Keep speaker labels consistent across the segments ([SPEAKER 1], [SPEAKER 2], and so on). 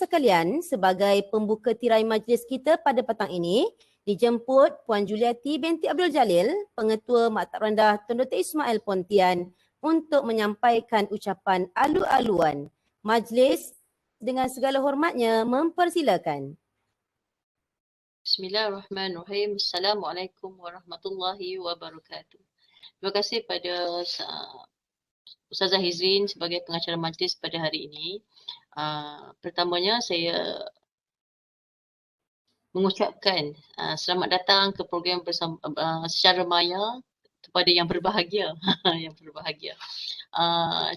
[SPEAKER 1] sekalian, sebagai pembuka tirai majlis kita pada petang ini, dijemput Puan Juliati binti Abdul Jalil, Pengetua Maktab Rendah Tun Dr. Ismail Pontian untuk menyampaikan ucapan alu-aluan. Majlis dengan segala hormatnya mempersilakan.
[SPEAKER 2] Bismillahirrahmanirrahim. Assalamualaikum warahmatullahi wabarakatuh. Terima kasih pada Ustazah Hizrin sebagai pengacara majlis pada hari ini. Pertamanya saya mengucapkan selamat datang ke program bersama, secara maya kepada yang berbahagia. Yang berbahagia.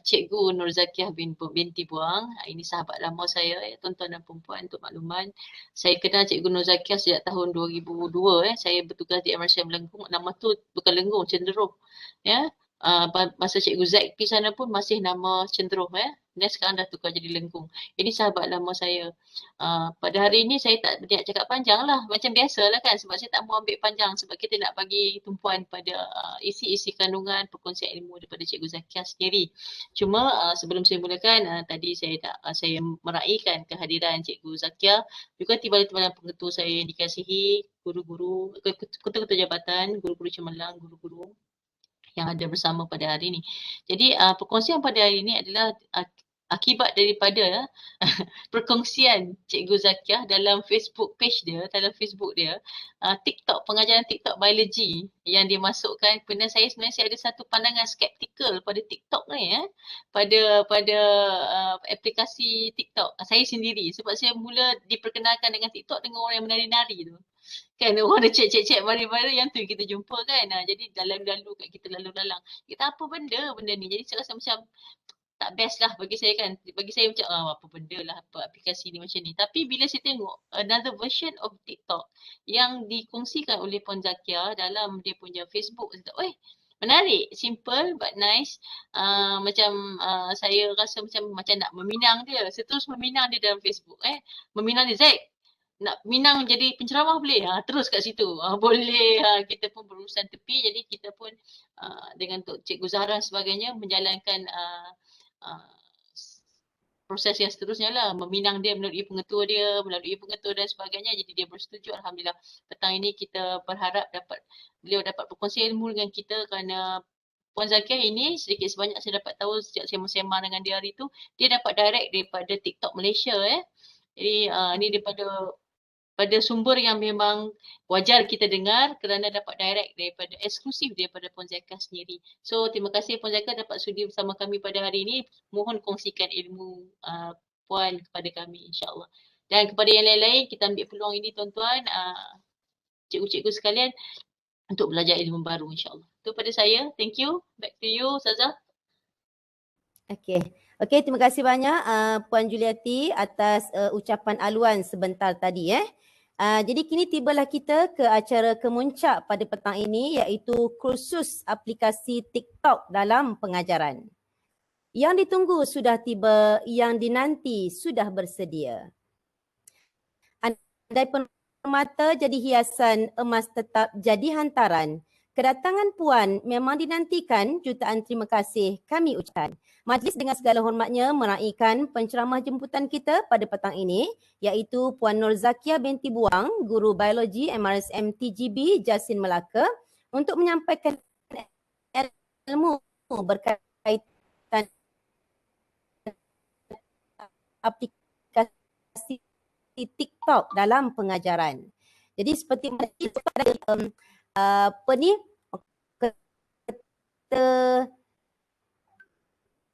[SPEAKER 2] Cikgu Nur Zakiah binti Buang, ini sahabat lama saya, tuan-tuan dan perempuan, untuk makluman. Saya kenal Cikgu Nur Zakiah sejak tahun 2002. Saya bertugas di MRCM Lenggong. Nama tu bukan Lenggong, Cenderuh. Ya. Masa Cikgu Zaid pergi sana pun masih nama Cenderuh. Dan sekarang dah tukar jadi Lenggong. Ini sahabat lama saya. Pada hari ini saya tak berniat cakap panjang lah. Macam biasa lah kan. Sebab saya tak mau ambil panjang. Sebab kita nak bagi tumpuan pada isi-isi kandungan perkongsian ilmu daripada Cikgu Zakiah sendiri. Cuma sebelum saya mulakan, tadi saya meraihkan kehadiran Cikgu Zakiah. Juga tiba-tiba pengetua saya yang dikasihi, guru-guru, ketua-ketua jabatan, guru-guru cemerlang, guru-guru yang ada bersama pada hari ini. Jadi perkongsian pada hari ini adalah akibat daripada perkongsian Cikgu Zakiah dalam Facebook page dia, dalam Facebook dia, TikTok, pengajaran TikTok biologi yang dia masukkan. Kemudian saya sebenarnya ada satu pandangan skeptikal pada TikTok ni, pada aplikasi TikTok saya sendiri, sebab saya mula diperkenalkan dengan TikTok dengan orang yang menari-nari tu. Kan orang dah cek mari-mari yang tu kita jumpa kan. Jadi lalu kat kita lalu lalang. Kita apa benda ni. Jadi saya rasa macam tak best lah bagi saya kan. Bagi saya macam apa benda lah, apa aplikasi ni macam ni. Tapi bila saya tengok another version of TikTok yang dikongsikan oleh Puan Zakiah dalam dia punya Facebook, saya kata, menarik, simple but nice. Macam saya rasa macam nak meminang dia. Saya terus meminang dia dalam Facebook. Meminang dia, Zaid, nak minang jadi penceramah boleh? Terus kat situ. Boleh. Kita pun berurusan tepi. Jadi kita pun dengan Cikgu Zahra sebagainya menjalankan proses yang seterusnya lah. Meminang dia melalui pengetua dan sebagainya. Jadi dia bersetuju. Alhamdulillah. Petang ini kita berharap beliau dapat berkongsi ilmu dengan kita, kerana Puan Zakiah ini sedikit sebanyak saya dapat tahu sejak saya sembang dengan dia hari itu, dia dapat direct daripada TikTok Malaysia. Jadi ini pada sumber yang memang wajar kita dengar, kerana dapat direct eksklusif daripada Puan Zakiah sendiri. So terima kasih Puan Zakiah dapat sudi bersama kami pada hari ini. Mohon kongsikan ilmu Puan kepada kami, insyaAllah. Dan kepada yang lain-lain, kita ambil peluang ini tuan-tuan, cikgu-cikgu sekalian, untuk belajar ilmu baru, insyaAllah. Itu pada saya. Thank you. Back to you, Ustazah.
[SPEAKER 1] Okey, terima kasih banyak Puan Juliati atas ucapan aluan sebentar tadi. Jadi kini tibalah kita ke acara kemuncak pada petang ini, iaitu kursus aplikasi TikTok dalam pengajaran. Yang ditunggu sudah tiba, yang dinanti sudah bersedia. Andai permata jadi hiasan, emas tetap jadi hantaran. Kedatangan Puan memang dinantikan, jutaan terima kasih kami ucapkan. Majlis dengan segala hormatnya meraihkan penceramah jemputan kita pada petang ini, iaitu Puan Nur Zakiah binti Buang, Guru Biologi MRSM TGB Jasin Melaka, untuk menyampaikan ilmu berkaitan aplikasi TikTok dalam pengajaran. Jadi seperti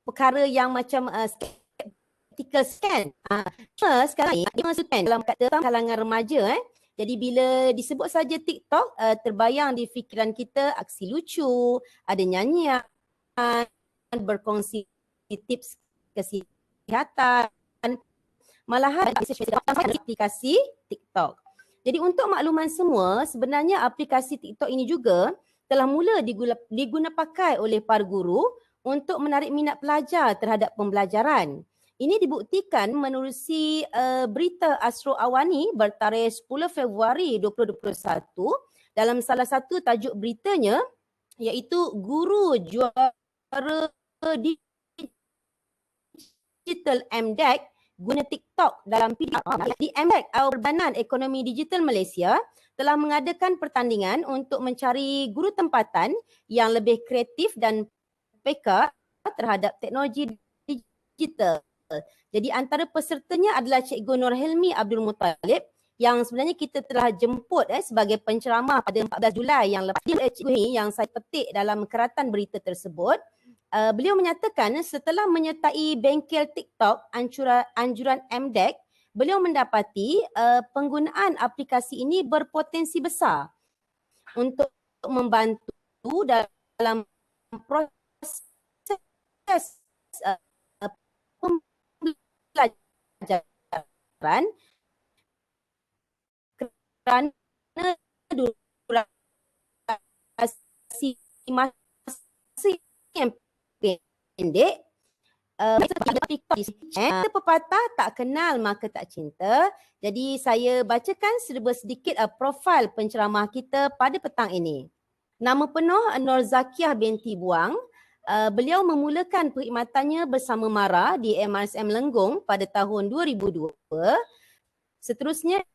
[SPEAKER 1] perkara yang macam skeptical kan. Cuma sekarang ni dia masukkan dalam kata kalangan remaja. Jadi bila disebut saja TikTok, terbayang di fikiran kita aksi lucu, ada nyanyian, berkongsi tips kesihatan, malahan aplikasi TikTok. Jadi untuk makluman semua, sebenarnya aplikasi TikTok ini juga telah mula diguna pakai oleh para guru untuk menarik minat pelajar terhadap pembelajaran. Ini dibuktikan menerusi berita Astro Awani bertarikh 10 Februari 2021 dalam salah satu tajuk beritanya, iaitu guru juara digital MDEC guna TikTok dalam PDR di MDEC atau Perbanan Ekonomi Digital Malaysia telah mengadakan pertandingan untuk mencari guru tempatan yang lebih kreatif dan peka terhadap teknologi digital. Jadi antara pesertanya adalah Cikgu Nur Hilmi Abdul Muttalib yang sebenarnya kita telah jemput sebagai penceramah pada 14 Julai yang lepas. Cikgu ini yang saya petik dalam keratan berita tersebut. Beliau menyatakan setelah menyertai bengkel TikTok anjuran MDEC, beliau mendapati penggunaan aplikasi ini berpotensi besar untuk membantu dalam proses pembelajaran kerana durasi masa yang pendek. Pepatah tak kenal maka tak cinta. Jadi saya bacakan sedikit profil penceramah kita pada petang ini. Nama penuh Nur Zakiah binti Buang. Beliau memulakan perkhidmatannya bersama Mara di MRSM Lenggong pada tahun 2002. Seterusnya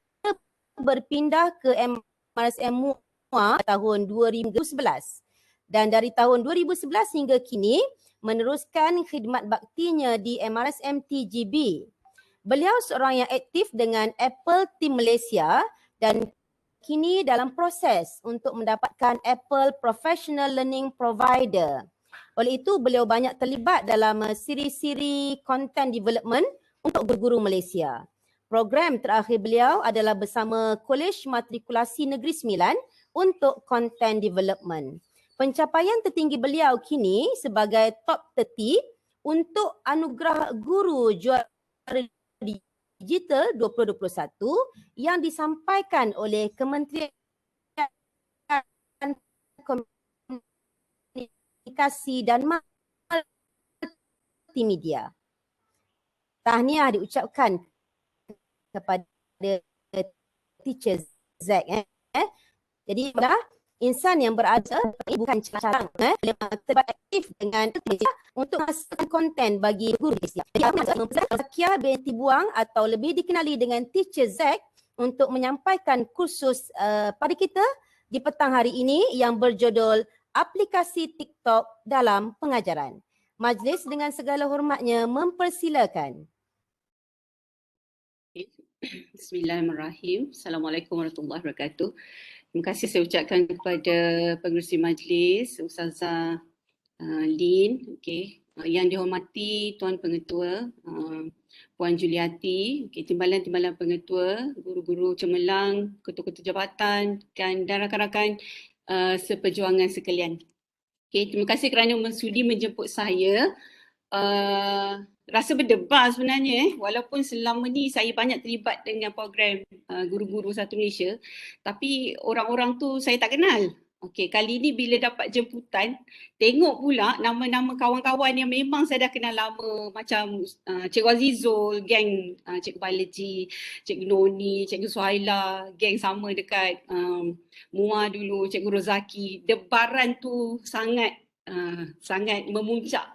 [SPEAKER 1] berpindah ke MRSM Muar tahun 2011. Dan dari tahun 2011 hingga kini meneruskan khidmat baktinya di MRSM TGB. Beliau seorang yang aktif dengan Apple Team Malaysia dan kini dalam proses untuk mendapatkan Apple Professional Learning Provider. Oleh itu, beliau banyak terlibat dalam siri-siri content development untuk guru-guru Malaysia. Program terakhir beliau adalah bersama Kolej Matrikulasi Negeri Sembilan untuk content development. Pencapaian tertinggi beliau kini sebagai top 30 untuk anugerah guru juara digital 2021 yang disampaikan oleh Kementerian Komunikasi dan Multimedia. Tahniah diucapkan kepada teacher Zack. Jadi insan yang berada bukan carang terlibat aktif dengan untuk menghasilkan konten bagi guru Malaysia. Jadi Zakiah binti Buang atau lebih dikenali dengan teacher Zack untuk menyampaikan kursus pada kita di petang hari ini yang berjudul Aplikasi TikTok dalam Pengajaran. Majlis dengan segala hormatnya mempersilakan.
[SPEAKER 3] Bismillahirrahmanirrahim. Assalamualaikum warahmatullahi wabarakatuh. Terima kasih saya ucapkan kepada pengerusi majlis, Ustazah Lin, yang dihormati Tuan Pengetua, Puan Juliati, timbalan-timbalan pengetua, guru-guru cemerlang, ketua-ketua jabatan dan rakan-rakan seperjuangan sekalian. Terima kasih kerana sudi menjemput saya. Rasa berdebar sebenarnya walaupun selama ni saya banyak terlibat dengan program guru-guru Satu Malaysia, tapi orang-orang tu saya tak kenal. Kali ni bila dapat jemputan, tengok pula nama-nama kawan-kawan yang memang saya dah kenal lama, macam Cikgu Azizul, geng Cikgu Biologi, Cikgu Noni, Cikgu Suhaila, geng sama dekat MUA dulu, Cikgu Rozaki. Debaran tu sangat memuncak.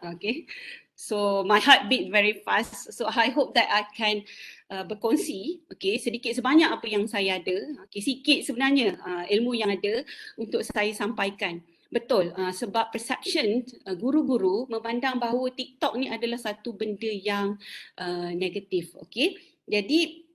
[SPEAKER 3] So my heart beat very fast. So I hope that I can berkongsi sedikit sebanyak apa yang saya ada. Sikit sebenarnya ilmu yang ada untuk saya sampaikan. Betul, sebab perception guru-guru memandang bahawa TikTok ni adalah satu benda yang negatif. Jadi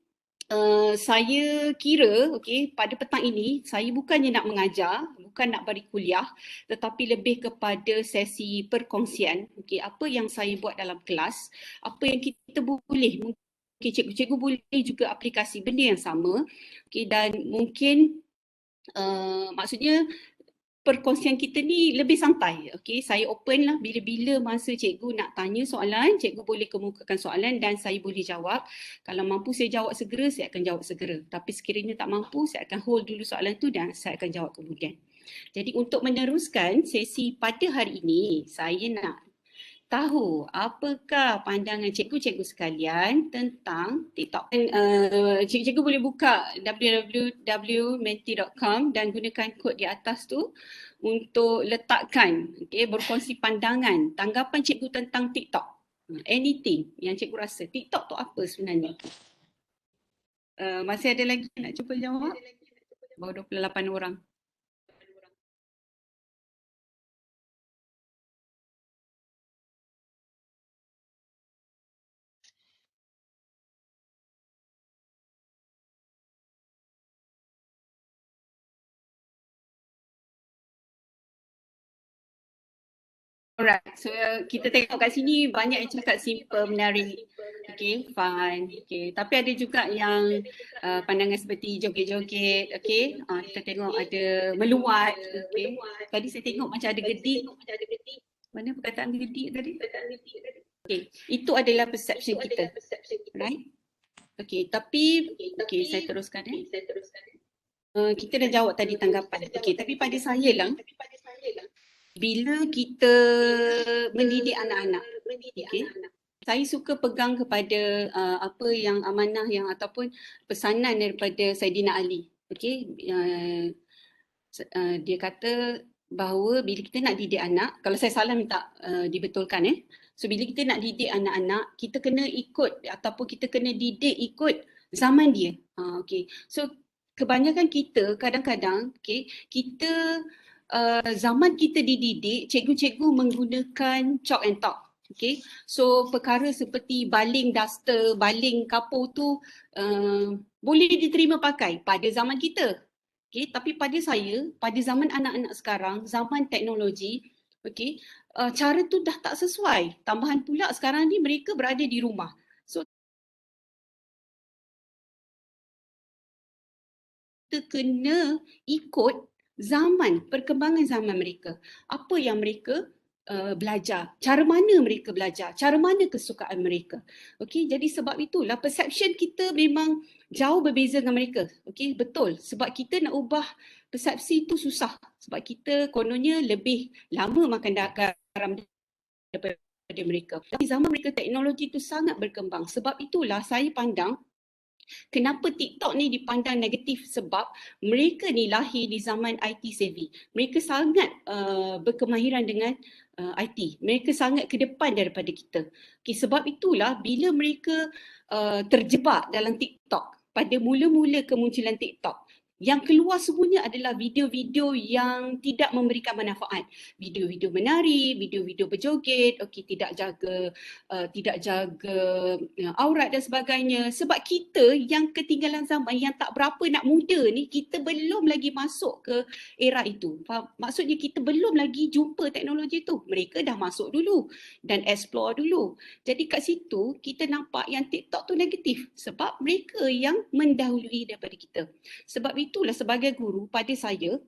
[SPEAKER 3] saya kira pada petang ini saya bukannya nak mengajar, bukan nak bagi kuliah, tetapi lebih kepada sesi perkongsian. Apa yang saya buat dalam kelas, apa yang kita boleh, mungkin cikgu-cikgu boleh juga aplikasi benda yang sama. Dan mungkin maksudnya perkongsian kita ni lebih santai. Saya open lah, bila-bila masa cikgu nak tanya soalan, cikgu boleh kemukakan soalan dan saya boleh jawab. Kalau mampu saya jawab segera, saya akan jawab segera. Tapi sekiranya tak mampu, saya akan hold dulu soalan tu dan saya akan jawab kemudian. Jadi untuk meneruskan sesi pada hari ini, saya nak tahu apakah pandangan cikgu-cikgu sekalian tentang TikTok. Cikgu-cikgu boleh buka www.menti.com dan gunakan kod di atas tu untuk letakkan berkongsi pandangan, tanggapan cikgu tentang TikTok. Anything yang cikgu rasa. TikTok tu apa sebenarnya? Masih ada lagi nak cuba jawab? Baru 28 orang. Alright, so kita tengok kat sini banyak yang cakap simple, menarik, okay, fun, okay. Tapi ada juga yang pandangan seperti joget-joget, okay. Kita tengok ada meluat, okay. Tadi saya tengok macam ada gedik. Mana perkataan gedik tadi? Okay, itu adalah perception kita, right? Okay, tapi, okay, saya teruskan. Kita dah jawab tadi tanggapan. Okay, tapi pada saya lah, bila kita mendidik anak-anak, okay, saya suka pegang kepada apa yang amanah yang ataupun pesanan daripada Saidina Ali. Okay, dia kata bahawa bila kita nak didik anak, kalau saya salah minta dibetulkan. So bila kita nak didik anak-anak, kita kena ikut ataupun kita kena didik ikut zaman dia. Okay, so kebanyakan kita kadang-kadang, okay, kita zaman kita dididik, cikgu-cikgu menggunakan chalk and talk. Okay, so perkara seperti baling duster, baling kapur tu boleh diterima pakai pada zaman kita. Okay, tapi pada saya, pada zaman anak-anak sekarang, zaman teknologi, okay, cara tu dah tak sesuai. Tambahan pula sekarang ni mereka berada di rumah. So kita kena ikut zaman, perkembangan zaman mereka. Apa yang mereka belajar, cara mana mereka belajar, cara mana kesukaan mereka. Okey, jadi sebab itulah perception kita memang jauh berbeza dengan mereka. Okey, betul. Sebab kita nak ubah persepsi itu susah. Sebab kita kononnya lebih lama makan garam daripada mereka. Tapi zaman mereka teknologi itu sangat berkembang. Sebab itulah saya pandang kenapa TikTok ni dipandang negatif, sebab mereka ni lahir di zaman IT savvy. Mereka sangat berkemahiran dengan IT. Mereka sangat ke depan daripada kita. Okay, sebab itulah bila mereka terjebak dalam TikTok, pada mula-mula kemunculan TikTok, yang keluar semuanya adalah video-video yang tidak memberikan manfaat. Video-video menari, video-video berjoget, okey, tidak jaga aurat dan sebagainya. Sebab kita yang ketinggalan zaman, yang tak berapa nak muda ni, kita belum lagi masuk ke era itu. Maksudnya kita belum lagi jumpa teknologi tu. Mereka dah masuk dulu dan explore dulu. Jadi kat situ kita nampak yang TikTok tu negatif sebab mereka yang mendahului daripada kita. Sebab itulah sebagai guru, pada saya,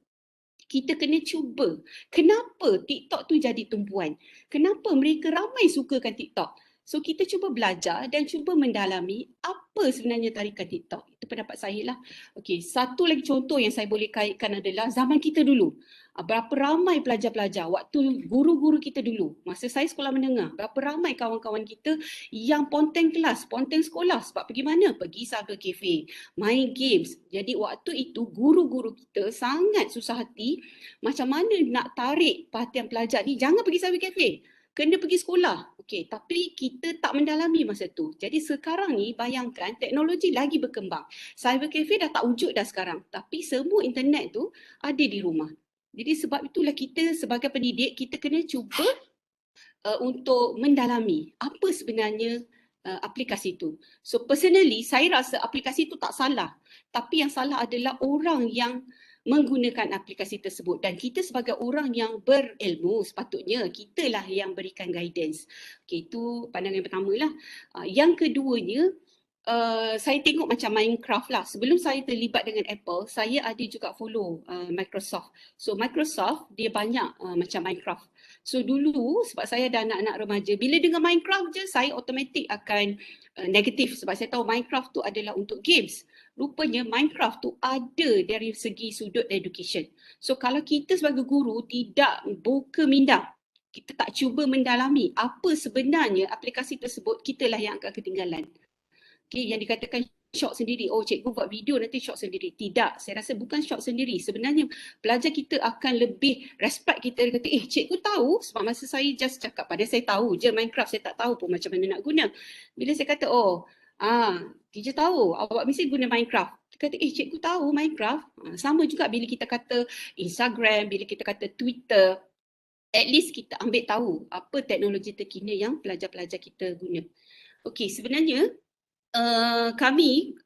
[SPEAKER 3] kita kena cuba kenapa TikTok tu jadi tumpuan. Kenapa mereka ramai sukakan TikTok. So kita cuba belajar dan cuba mendalami apa sebenarnya tarikan TikTok. Itu pendapat saya lah. Okey, satu lagi contoh yang saya boleh kaitkan adalah zaman kita dulu. Berapa ramai pelajar-pelajar waktu guru-guru kita dulu, masa saya sekolah menengah, berapa ramai kawan-kawan kita yang ponteng kelas, ponteng sekolah. Sebab pergi mana? Pergi cyber cafe, main games. Jadi waktu itu guru-guru kita sangat susah hati macam mana nak tarik perhatian pelajar ni, jangan pergi cyber cafe, kena pergi sekolah. Okey, tapi kita tak mendalami masa tu. Jadi sekarang ni bayangkan teknologi lagi berkembang. Cyber cafe dah tak wujud dah sekarang, tapi semua internet tu ada di rumah. Jadi sebab itulah kita sebagai pendidik, kita kena cuba untuk mendalami apa sebenarnya aplikasi itu. So personally, saya rasa aplikasi itu tak salah. Tapi yang salah adalah orang yang menggunakan aplikasi tersebut. Dan kita sebagai orang yang berilmu, sepatutnya kitalah yang berikan guidance. Okay, itu pandangan yang pertama lah. Yang keduanya, saya tengok macam Minecraft lah. Sebelum saya terlibat dengan Apple, saya ada juga follow Microsoft. So Microsoft dia banyak macam Minecraft. So dulu sebab saya ada anak-anak remaja, bila dengar Minecraft je saya automatik akan negatif sebab saya tahu Minecraft tu adalah untuk games. Rupanya Minecraft tu ada dari segi sudut education. So kalau kita sebagai guru tidak buka minda, kita tak cuba mendalami apa sebenarnya aplikasi tersebut, kitalah yang akan ketinggalan. Okay, yang dikatakan shock sendiri. Oh, cikgu buat video nanti shock sendiri. Tidak, saya rasa bukan shock sendiri. Sebenarnya pelajar kita akan lebih respect kita. Dia kata, cikgu tahu sebab masa saya just cakap pada saya tahu je Minecraft, saya tak tahu pun macam mana nak guna. Bila saya kata, teacher tahu awak mesti guna Minecraft. Dia kata, cikgu tahu Minecraft. Sama juga bila kita kata Instagram, bila kita kata Twitter, at least kita ambil tahu apa teknologi terkini yang pelajar-pelajar kita guna. Okey, sebenarnya kami,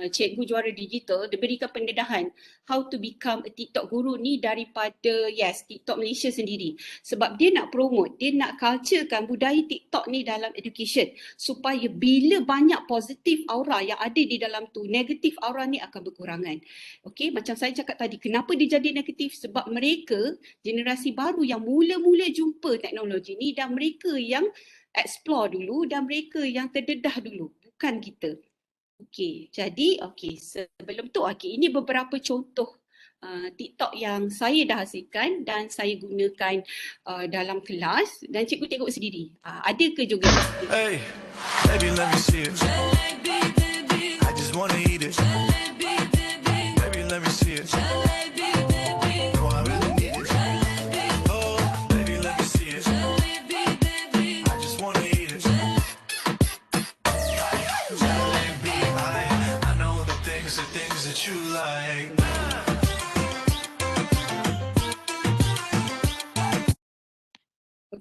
[SPEAKER 3] Cikgu Juara Digital, diberikan pendedahan how to become a TikTok guru ni daripada TikTok Malaysia sendiri. Sebab dia nak promote, dia nak culturekan budaya TikTok ni dalam education supaya bila banyak positif aura yang ada di dalam tu, negatif aura ni akan berkurangan. Okey, macam saya cakap tadi, kenapa dia jadi negatif? Sebab mereka, generasi baru yang mula-mula jumpa teknologi ni dan mereka yang explore dulu dan mereka yang terdedah dulu. Bukan kita. Okey, jadi sebelum tu ini beberapa contoh TikTok yang saya dah hasilkan dan saya gunakan dalam kelas dan cikgu tengok sendiri. Ada ke juga? Hey, baby, let me see it. I just wanna eat it. Baby, let me see it.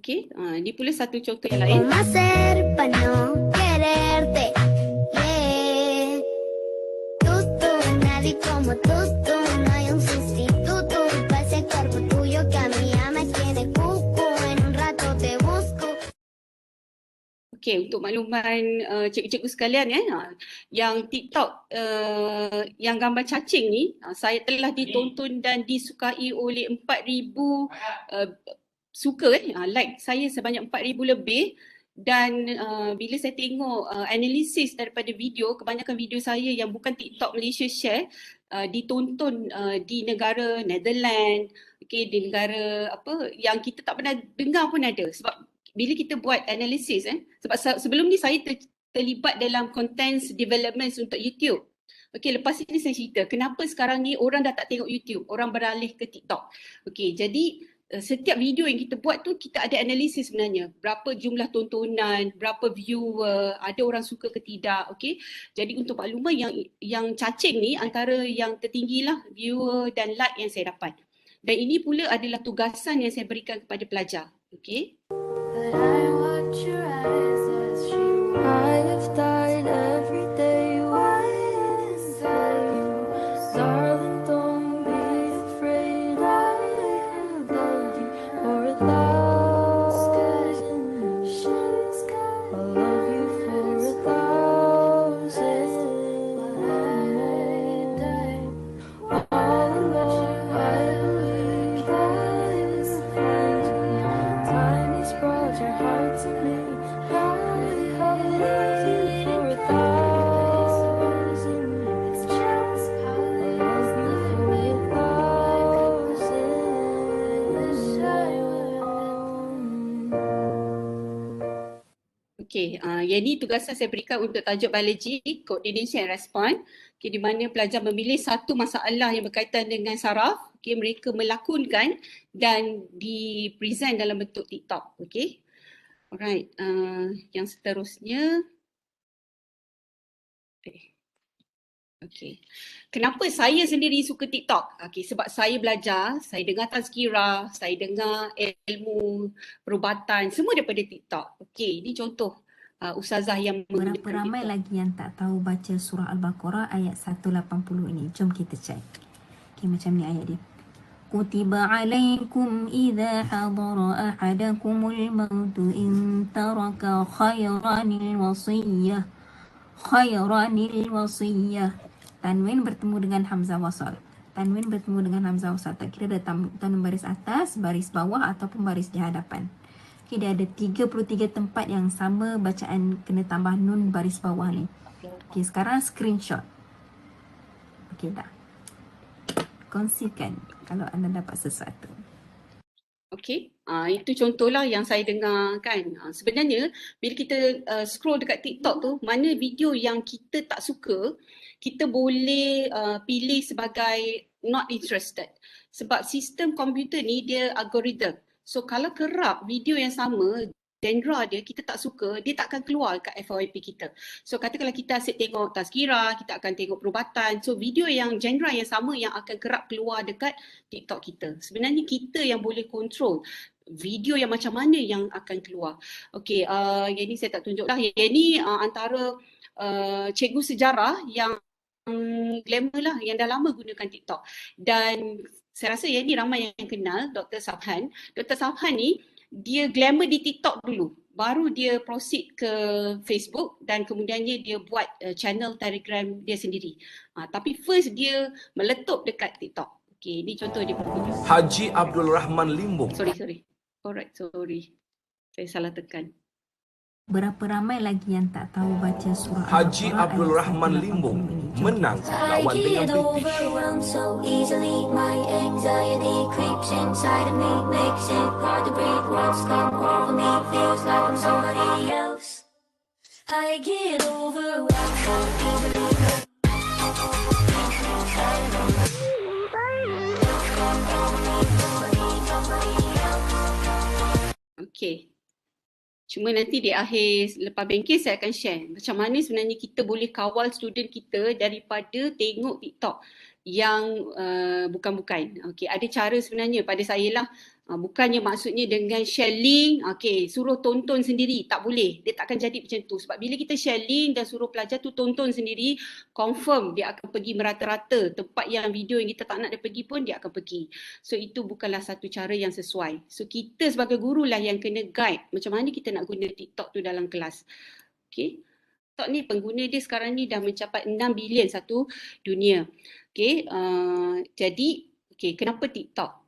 [SPEAKER 3] Okey, ini pula satu contoh yang lain. Okey, untuk makluman cikgu-cikgu sekalian yang TikTok yang gambar cacing ni saya telah ditonton dan disukai oleh 4,000 suka like saya sebanyak 4,000 lebih dan bila saya tengok analisis daripada video, kebanyakan video saya yang bukan TikTok Malaysia share ditonton di negara Netherlands, di negara yang kita tak pernah dengar pun ada. Sebab bila kita buat analisis sebab sebelum ni saya terlibat dalam content development untuk YouTube. Okey, lepas ini saya cerita kenapa sekarang ni orang dah tak tengok YouTube, orang beralih ke TikTok. Okey, jadi setiap video yang kita buat tu kita ada analisis sebenarnya. Berapa jumlah tontonan, berapa viewer, ada orang suka ke tidak, okey. Jadi untuk makluman yang cacing ni antara yang tertinggilah viewer dan like yang saya dapat. Dan ini pula adalah tugasan yang saya berikan kepada pelajar, okey. Okey, yang ini tugasan saya berikan untuk tajuk biologi, coordination and response. Okay, di mana pelajar memilih satu masalah yang berkaitan dengan saraf. Okay, mereka melakonkan dan di-present dalam bentuk TikTok. Okay. Alright, yang seterusnya. Okay. Kenapa saya sendiri suka TikTok? Okay, sebab saya belajar, saya dengar tazkirah, saya dengar ilmu perubatan, semua daripada TikTok. Okay, ini contoh ustazah yang
[SPEAKER 4] berapa ramai lagi yang tak tahu baca surah Al-Baqarah ayat 180 ini. Jom kita cek. Okay, macam ni ayat dia. Kutiba alaikum idza hadara ahadakumul mautu in taraka khairanil wasiyah. Khairanil wasiyah. Tanwin bertemu dengan hamzah wasal. Tanwin bertemu dengan hamzah wasal. Tak kira ada tanwin baris atas, baris bawah ataupun baris di hadapan. Okay, dia ada 33 tempat yang sama bacaan kena tambah nun baris bawah ni. Okay, sekarang screenshot. Okay, dah. Kongsikan kalau anda dapat sesuatu.
[SPEAKER 3] Okey, Itu contohlah yang saya dengar kan. Sebenarnya bila kita scroll dekat TikTok tu, mana video yang kita tak suka, kita boleh pilih sebagai not interested. Sebab sistem komputer ni dia algoritma. So kalau kerap video yang sama, genre dia kita tak suka, dia tak akan keluar kat FYP kita. So katakanlah kita asyik tengok tazkirah, kita akan tengok perubatan. So video yang genre yang sama yang akan kerap keluar dekat TikTok kita. Sebenarnya kita yang boleh control video yang macam mana yang akan keluar. Okey, yang ni saya tak tunjuk lah. Yang ni antara cikgu sejarah yang glamour lah, yang dah lama gunakan TikTok. Dan saya rasa yang ni ramai yang kenal, Dr. Sabhan. Dr. Sabhan ni dia glamour di TikTok dulu, baru dia proceed ke Facebook dan kemudiannya dia buat channel Telegram dia sendiri. Tapi first dia meletup dekat TikTok. Okey, ni contoh dia punya video.
[SPEAKER 5] Haji Abdul Rahman Limbung.
[SPEAKER 3] Sorry. Alright, sorry. Saya salah tekan.
[SPEAKER 4] Berapa ramai lagi yang tak tahu baca surah
[SPEAKER 5] Haji
[SPEAKER 4] Al-Baqarah
[SPEAKER 5] Abdul
[SPEAKER 4] ayat
[SPEAKER 5] Rahman
[SPEAKER 4] 180
[SPEAKER 5] Limbung
[SPEAKER 4] ini? Jom
[SPEAKER 5] menang lawan dengan British.
[SPEAKER 6] overwhelmed so easily. My anxiety creeps inside of me, makes it hard to breathe. Words come over me, feels like I'm somebody else. I get overwhelmed so easily.
[SPEAKER 3] Okay. Cuma nanti di akhir lepas bengkel saya akan share macam mana sebenarnya kita boleh kawal student kita daripada tengok TikTok yang bukan-bukan. Okay, ada cara sebenarnya pada saya lah. Bukannya maksudnya dengan share link, okay, suruh tonton sendiri. Tak boleh. Dia tak akan jadi macam tu. Sebab bila kita share link dan suruh pelajar tu tonton sendiri, confirm dia akan pergi merata-rata. Tempat yang video yang kita tak nak dia pergi pun dia akan pergi. So itu bukanlah satu cara yang sesuai. So kita sebagai guru lah yang kena guide macam mana kita nak guna TikTok tu dalam kelas. Okay. TikTok ni pengguna dia sekarang ni dah mencapai 6 bilion satu dunia. Okay. Jadi, okay, kenapa TikTok?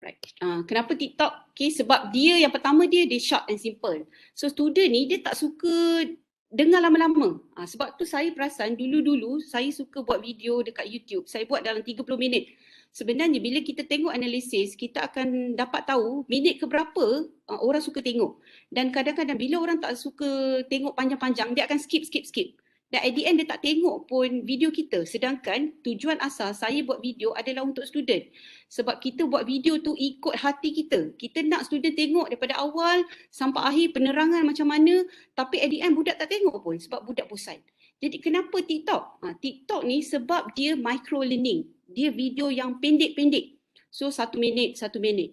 [SPEAKER 3] Right. Kenapa TikTok? Okay, sebab dia yang pertama dia short and simple. So student ni dia tak suka dengar lama-lama. Sebab tu saya perasan dulu-dulu saya suka buat video dekat YouTube. Saya buat dalam 30 minit. Sebenarnya bila kita tengok analisis, kita akan dapat tahu minit keberapa orang suka tengok. Dan kadang-kadang bila orang tak suka tengok panjang-panjang, dia akan skip. Dan at the end dia tak tengok pun video kita. Sedangkan tujuan asal saya buat video adalah untuk student. Sebab kita buat video tu ikut hati kita. Kita nak student tengok daripada awal sampai akhir penerangan macam mana. Tapi at the end budak tak tengok pun sebab budak bosan. Jadi kenapa TikTok? TikTok ni sebab dia micro learning. Dia video yang pendek-pendek. So 1 minit.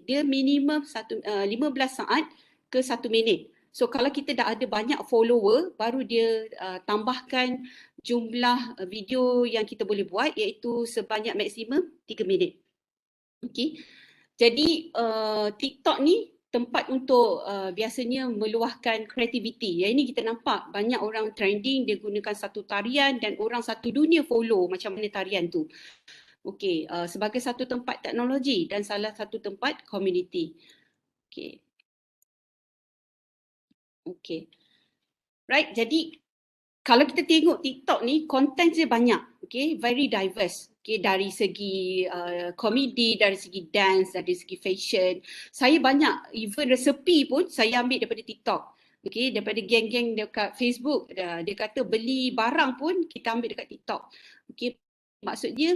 [SPEAKER 3] Dia minimum 15 saat ke 1 minit. So kalau kita dah ada banyak follower, baru dia tambahkan jumlah video yang kita boleh buat iaitu sebanyak maksimum 3 minit. Okay. Jadi TikTok ni tempat untuk biasanya meluahkan kreativiti. Yang ini kita nampak banyak orang trending, dia gunakan satu tarian dan orang satu dunia follow macam mana tarian tu. Okay, sebagai satu tempat teknologi dan salah satu tempat community. Okay. Okay. Right, jadi kalau kita tengok TikTok ni, content dia banyak. Okay, very diverse. Okay, dari segi komedi, dari segi dance, dari segi fashion. Saya banyak, even resepi pun saya ambil daripada TikTok. Okay, daripada geng-geng dekat Facebook, dia kata beli barang pun kita ambil dekat TikTok. Okay, maksudnya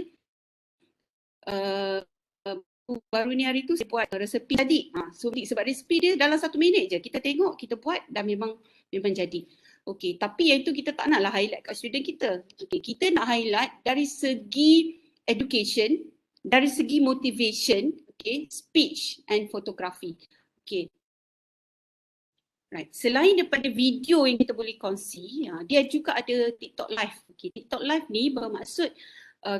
[SPEAKER 3] baru ni hari tu saya buat resepi tadi. Sebab resepi dia dalam 1 minit je. Kita tengok, kita buat dan memang jadi. Okey, tapi yang itu kita tak naklah highlight kat student kita. Okey, kita nak highlight dari segi education, dari segi motivation, okay, speech and photography. Okey. Right. Selain daripada video yang kita boleh kongsi, dia juga ada TikTok Live. Okay. TikTok Live ni bermaksud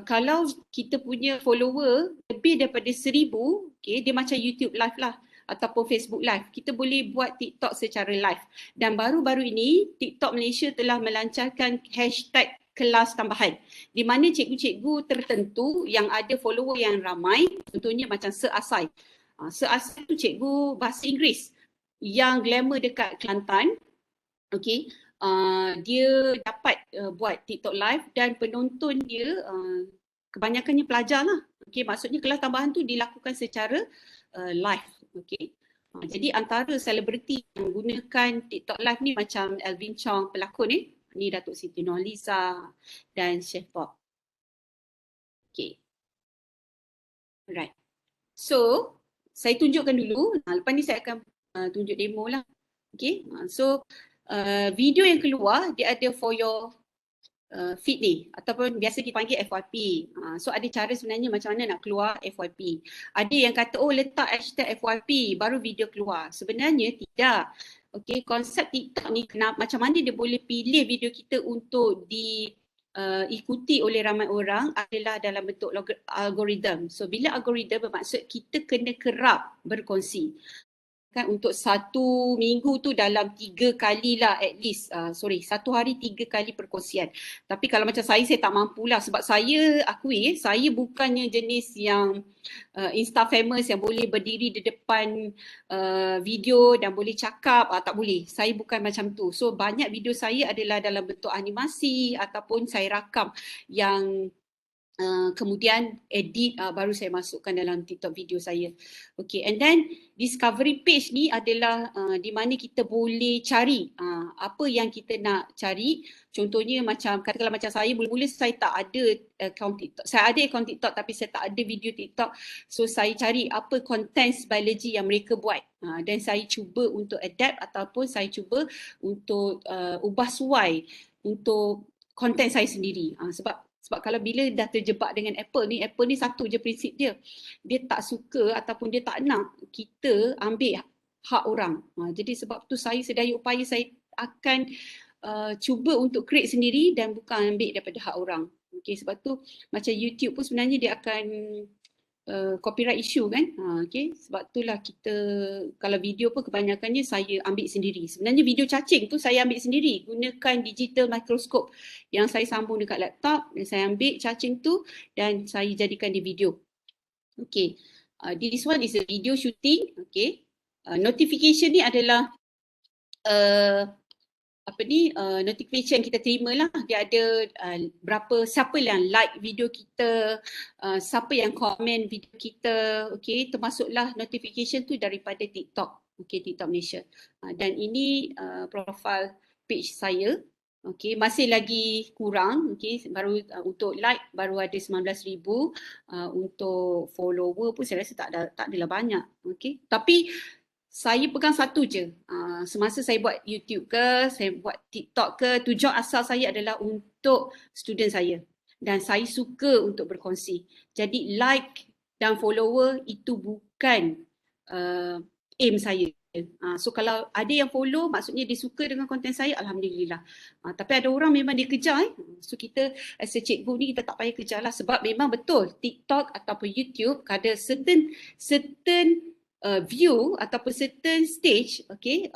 [SPEAKER 3] kalau kita punya follower lebih daripada 1,000, okay, dia macam YouTube Live lah ataupun Facebook Live. Kita boleh buat TikTok secara live. Dan baru-baru ini TikTok Malaysia telah melancarkan hashtag kelas tambahan di mana cikgu-cikgu tertentu yang ada follower yang ramai, contohnya macam Sir Asai. Sir Asai tu cikgu bahasa Inggeris yang glamour dekat Kelantan. Okay. Dia dapat buat TikTok live dan penonton dia kebanyakannya pelajar lah. Okey, maksudnya kelas tambahan tu dilakukan secara live. Okey. Jadi antara selebriti yang gunakan TikTok live ni macam Alvin Chong pelakon ni Datuk Siti Nurhaliza dan Chef Bob. Okey. Alright. So, saya tunjukkan dulu. Lepas ni saya akan tunjuk demo lah. Okay. So, video yang keluar dia ada for your feed ni ataupun biasa kita panggil FYP. So ada cara sebenarnya macam mana nak keluar FYP. Ada yang kata oh letak hashtag FYP baru video keluar. Sebenarnya tidak. Okay, konsep TikTok ni macam mana dia boleh pilih video kita untuk ikuti oleh ramai orang adalah dalam bentuk algoritma. So bila algoritma bermaksud kita kena kerap berkongsi. Kan untuk satu minggu tu dalam 3 kali lah at least, satu hari 3 kali perkongsian. Tapi kalau macam saya tak mampu lah sebab saya akui saya bukannya jenis yang Insta famous yang boleh berdiri di depan video dan boleh cakap, tak boleh. Saya bukan macam tu. So banyak video saya adalah dalam bentuk animasi ataupun saya rakam yang kemudian edit baru saya masukkan dalam TikTok video saya. Okay, and then discovery page ni adalah di mana kita boleh cari apa yang kita nak cari. Contohnya macam katakanlah macam saya mula-mula saya tak ada account TikTok. Saya ada account TikTok tapi saya tak ada video TikTok. So saya cari apa content biology yang mereka buat. Dan saya cuba untuk adapt ataupun saya cuba untuk ubah suai untuk content saya sendiri. Sebab kalau bila dah terjebak dengan Apple ni satu je prinsip dia. Dia tak suka ataupun dia tak nak kita ambil hak orang. Jadi sebab tu saya sedaya upaya saya akan cuba untuk create sendiri dan bukan ambil daripada hak orang. Okay, sebab tu macam YouTube pun sebenarnya dia akan copyright issue kan. Okay, sebab itulah kita kalau video pun kebanyakannya saya ambil sendiri. Sebenarnya video cacing tu saya ambil sendiri gunakan digital microscope yang saya sambung dekat laptop dan saya ambil cacing tu dan saya jadikan di video. Okay, this one is a video shooting. Okay, notification ni adalah notification kita terima lah. Dia ada berapa, siapa yang like video kita, siapa yang komen video kita. Okay, termasuklah notification tu daripada TikTok. Okay, TikTok Malaysia. Dan ini profile page saya. Okay, masih lagi kurang. Okay, baru untuk like baru ada 19,000. Untuk follower pun saya rasa tak adalah banyak. Okay, tapi saya pegang satu je. Semasa saya buat YouTube ke, saya buat TikTok ke, tujuan asal saya adalah untuk student saya. Dan saya suka untuk berkongsi. Jadi like dan follower itu bukan aim saya. So kalau ada yang follow, maksudnya dia suka dengan konten saya, Alhamdulillah. Tapi ada orang memang dia kejar. So kita as a cikgu ni kita tak payah kejar lah. Sebab memang betul TikTok ataupun YouTube ada certain view ataupun certain stage, okay,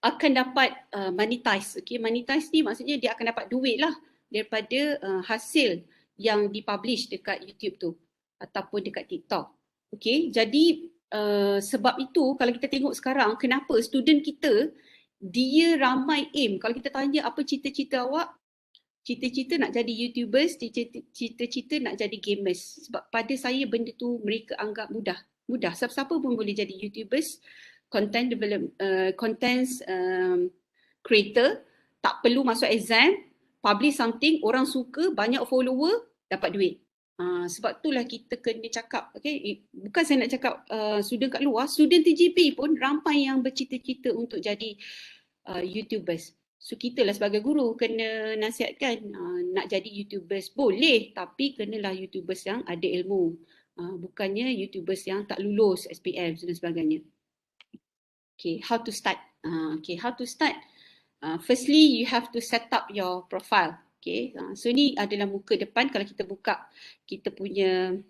[SPEAKER 3] akan dapat monetize. Okay, monetize ni maksudnya dia akan dapat duit lah daripada hasil yang dipublish dekat YouTube tu ataupun dekat TikTok. Okay, jadi sebab itu kalau kita tengok sekarang kenapa student kita dia ramai aim. Kalau kita tanya apa cita-cita awak, cita-cita nak jadi YouTubers, cita-cita nak jadi gamers. Sebab pada saya benda tu mereka anggap mudah. Siapa-siapa pun boleh jadi YouTubers, content creator, tak perlu masuk exam, publish something, orang suka, banyak follower, dapat duit. Sebab itulah kita kena cakap, okay? Bukan saya nak cakap student kat luar, student TGP pun ramai yang bercita-cita untuk jadi YouTubers. So kita lah sebagai guru kena nasihatkan, nak jadi YouTubers boleh, tapi kenalah YouTubers yang ada ilmu. Bukannya YouTubers yang tak lulus SPM dan sebagainya. Okay, how to start? Firstly, you have to set up your profile. Okay, so ni adalah muka depan kalau kita buka kita punya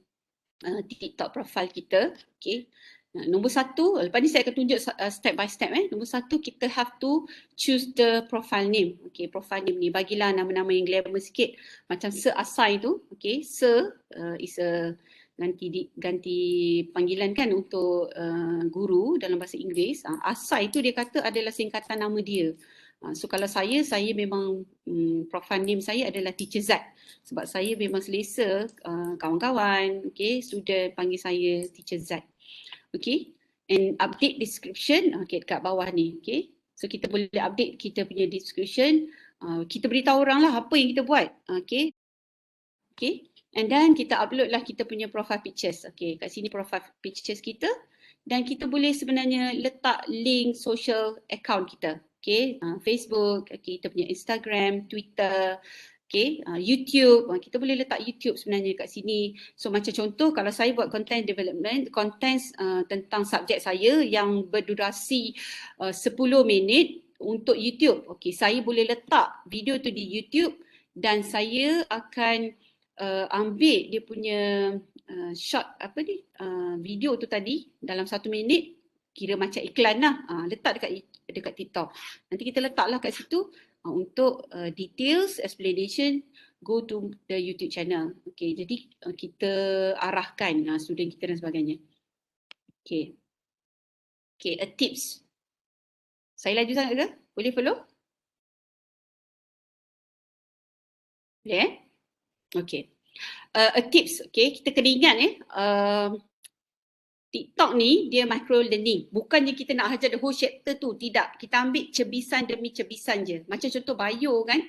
[SPEAKER 3] TikTok profile kita. Okay, nombor satu, lepas ni saya akan tunjuk step by step. Nombor satu, kita have to choose the profile name. Okay, profile name ni bagilah nama-nama yang glamour sikit. Macam Sir Asai tu. Okay, Sir is a ganti panggilan kan untuk guru dalam bahasa Inggeris. Asai tu dia kata adalah singkatan nama dia. So kalau saya memang profile name saya adalah Teacher Z sebab saya memang selesa kawan-kawan, okay, student panggil saya Teacher Z. Okay, and update description okay, dekat bawah ni. Okay, so kita boleh update kita punya description, kita beritahu orang lah apa yang kita buat. Okay, okay, and then kita upload lah kita punya profile pictures. Okay, kat sini profile pictures kita dan kita boleh sebenarnya letak link social account kita. Okay, Facebook, okay, kita punya Instagram, Twitter, okay, YouTube, kita boleh letak YouTube sebenarnya kat sini. So macam contoh kalau saya buat content development, content tentang subjek saya yang berdurasi 10 minit untuk YouTube. Okay, saya boleh letak video tu di YouTube dan saya akan ambil dia punya short video tu tadi dalam 1 minit, kira macam iklan lah, letak dekat TikTok. Nanti kita letaklah kat situ untuk details, explanation, go to the YouTube channel. Okay, jadi kita arahkan student kita dan sebagainya. Okay. Okay, a tips. Saya laju sangat ke? Boleh follow? Boleh Okay. A tips, okay, kita kena ingat TikTok ni dia micro learning. Bukannya kita nak ajar the whole chapter tu, tidak. Kita ambil cebisan demi cebisan je. Macam contoh bio kan.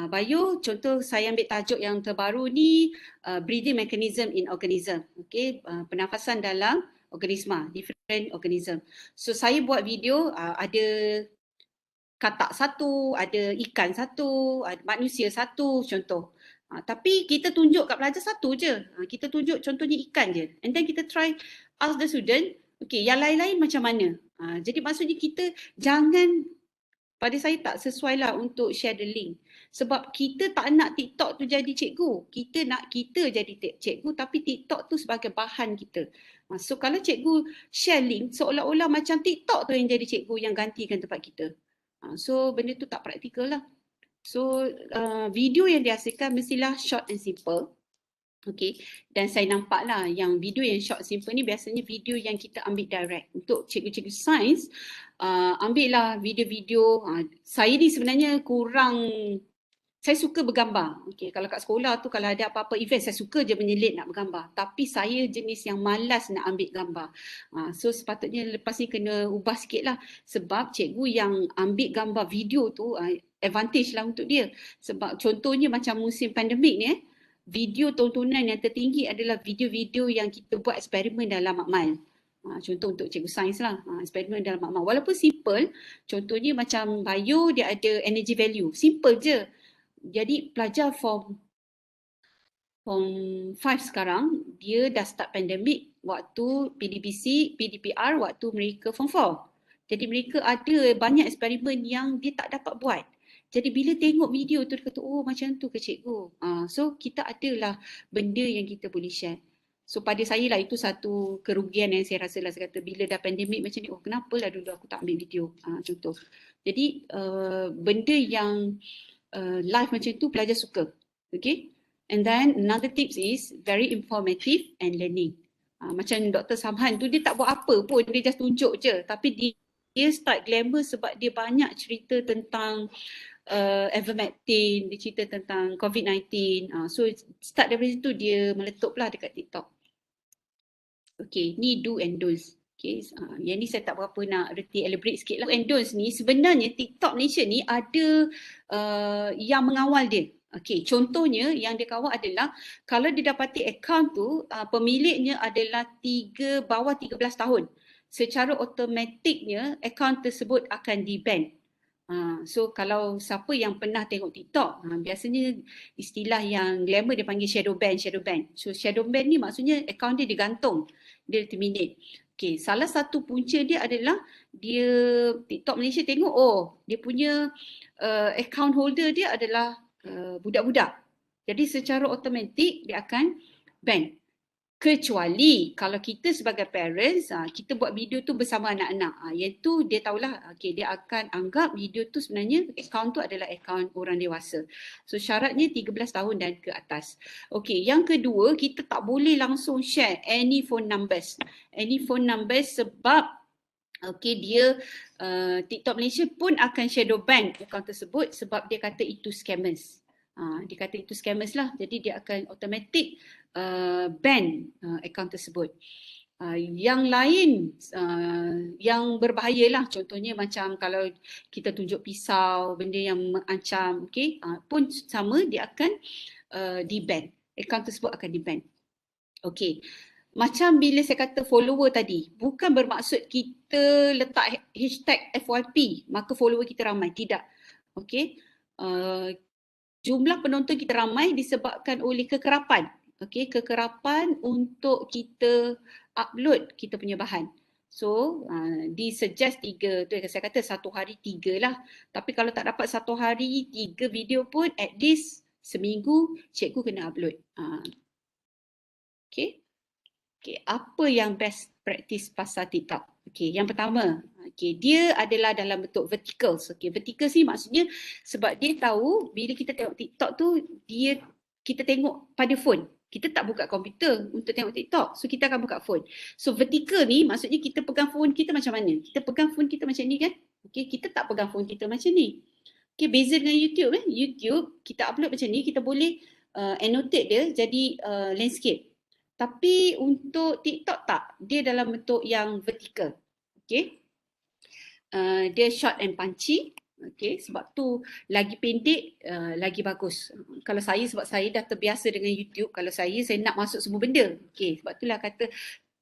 [SPEAKER 3] Bio, contoh saya ambil tajuk yang terbaru ni, breathing mechanism in organism. Okay, pernafasan dalam organisma, different organism. So saya buat video, ada katak satu, ada ikan satu, ada manusia satu contoh. Tapi kita tunjuk kat pelajar satu je. Kita tunjuk contohnya ikan je. And then kita try ask the student, okay, yang lain-lain macam mana? Jadi maksudnya kita jangan, pada saya tak sesuai lah untuk share the link. Sebab kita tak nak TikTok tu jadi cikgu. Kita nak kita jadi cikgu tapi TikTok tu sebagai bahan kita. So kalau cikgu share link seolah-olah macam TikTok tu yang jadi cikgu yang gantikan tempat kita. So benda tu tak praktikal lah. So video yang dihasilkan mestilah short and simple. Okay, dan saya nampak lah yang video yang short simple ni biasanya video yang kita ambil direct. Untuk cikgu-cikgu sains, ambil lah video-video. Saya ni sebenarnya saya suka bergambar. Okay, kalau kat sekolah tu kalau ada apa-apa event saya suka je menyelit nak bergambar. Tapi saya jenis yang malas nak ambil gambar. So sepatutnya lepas ni kena ubah sikit lah. Sebab cikgu yang ambil gambar video tu advantage lah untuk dia. Sebab contohnya macam musim pandemik ni video tontonan yang tertinggi adalah video-video yang kita buat eksperimen dalam makmal. Contoh untuk cikgu sains lah, eksperimen dalam makmal. Walaupun simple, contohnya macam bio dia ada energy value. Simple je. Jadi pelajar form 5 sekarang, dia dah start pandemik waktu PDPR waktu mereka form 4. Jadi mereka ada banyak eksperimen yang dia tak dapat buat. Jadi bila tengok video tu dia kata, oh macam tu ke cikgu. So kita adalah benda yang kita boleh share. So pada saya lah itu satu kerugian yang saya rasa lah. Saya kata bila dah pandemik macam ni, oh kenapa lah dulu aku tak ambil video. Contoh. Jadi benda yang live macam tu pelajar suka. Okay. And then another tips is very informative and learning. Macam Dr. Samhan tu dia tak buat apa pun. Dia just tunjuk je. Tapi dia start glamour sebab dia banyak cerita tentang Ivermectin, dia cerita tentang COVID-19. So start dari situ dia meletup lah dekat TikTok. Okay, ni do and don'ts. Okay, yang ni saya tak berapa nak reti elaborate sikit lah. Do and don'ts ni sebenarnya TikTok Malaysia ni ada yang mengawal dia. Okay, contohnya yang dia kawal adalah kalau dia dapati akaun tu pemiliknya adalah bawah 13 tahun. Secara automatiknya akaun tersebut akan di-ban. So kalau siapa yang pernah tengok TikTok, biasanya istilah yang glamour dia panggil shadow ban. So shadow ban ni maksudnya akaun dia digantung, dia terminate. Okay, salah satu punca dia adalah dia TikTok Malaysia tengok, oh dia punya account holder dia adalah budak-budak. Jadi secara automatik dia akan ban. Kecuali kalau kita sebagai parents, kita buat video tu bersama anak-anak. Iaitu dia tahulah, okay, dia akan anggap video tu sebenarnya akaun tu adalah akaun orang dewasa. So syaratnya 13 tahun dan ke atas. Okay, yang kedua, kita tak boleh langsung share any phone numbers. Any phone numbers sebab Okey, dia TikTok Malaysia pun akan shadow ban akaun tersebut sebab dia kata itu scammers. Dia kata itu scammers lah. Jadi dia akan automatic ban akaun tersebut. Yang lain yang berbahaya lah, contohnya macam kalau kita tunjuk pisau, benda yang mengancam, okey, pun sama, dia akan di-ban. Akaun tersebut akan di-ban. Okey. Macam bila saya kata follower tadi, bukan bermaksud kita letak hashtag FYP, maka follower kita ramai. Tidak. Okey. Jumlah penonton kita ramai disebabkan oleh kekerapan. Okey, kekerapan untuk kita upload kita punya bahan. So, disuggest 3, tu yang saya kata 1 hari 3 lah. Tapi kalau tak dapat 1 hari 3 video pun, at least seminggu cikgu kena upload. Okey. Okay, apa yang best practice pasal TikTok? Okay, yang pertama, okay, dia adalah dalam bentuk verticals. Okay, verticals ni maksudnya sebab dia tahu bila kita tengok TikTok tu, kita tengok pada phone. Kita tak buka komputer untuk tengok TikTok. So, kita akan buka phone. So, vertical ni maksudnya kita pegang phone kita macam mana? Kita pegang phone kita macam ni kan? Okay, kita tak pegang phone kita macam ni. Okay, beza dengan YouTube. YouTube, kita upload macam ni, kita boleh annotate dia jadi landscape. Tapi untuk TikTok tak, dia dalam bentuk yang vertical. Okay. Dia short and punchy. Okay, sebab tu lagi pendek, lagi bagus. Kalau saya, sebab saya dah terbiasa dengan YouTube, kalau saya nak masuk semua benda. Okay, sebab itulah kata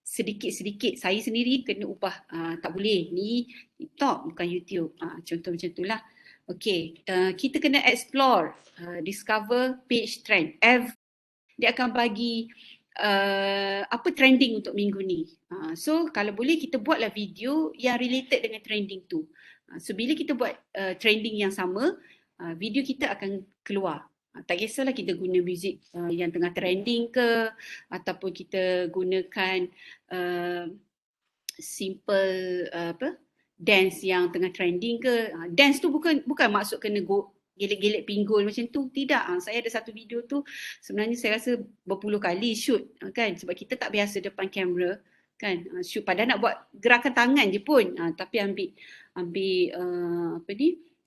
[SPEAKER 3] sedikit-sedikit saya sendiri kena ubah. Tak boleh, ni TikTok bukan YouTube. Contoh macam itulah. Okay, kita kena explore, discover page trend. Dia akan bagi apa trending untuk minggu ni. So kalau boleh kita buatlah video yang related dengan trending tu. So bila kita buat trending yang sama, video kita akan keluar. Tak kisahlah kita guna muzik yang tengah trending ke, ataupun kita gunakan simple dance yang tengah trending ke. Dance tu bukan maksud kena gelek-gelek pinggul macam tu, tidak. Saya ada satu video tu sebenarnya saya rasa berpuluh kali shoot kan, sebab kita tak biasa depan kamera kan, shoot padahal nak buat gerakan tangan je pun, tapi ambil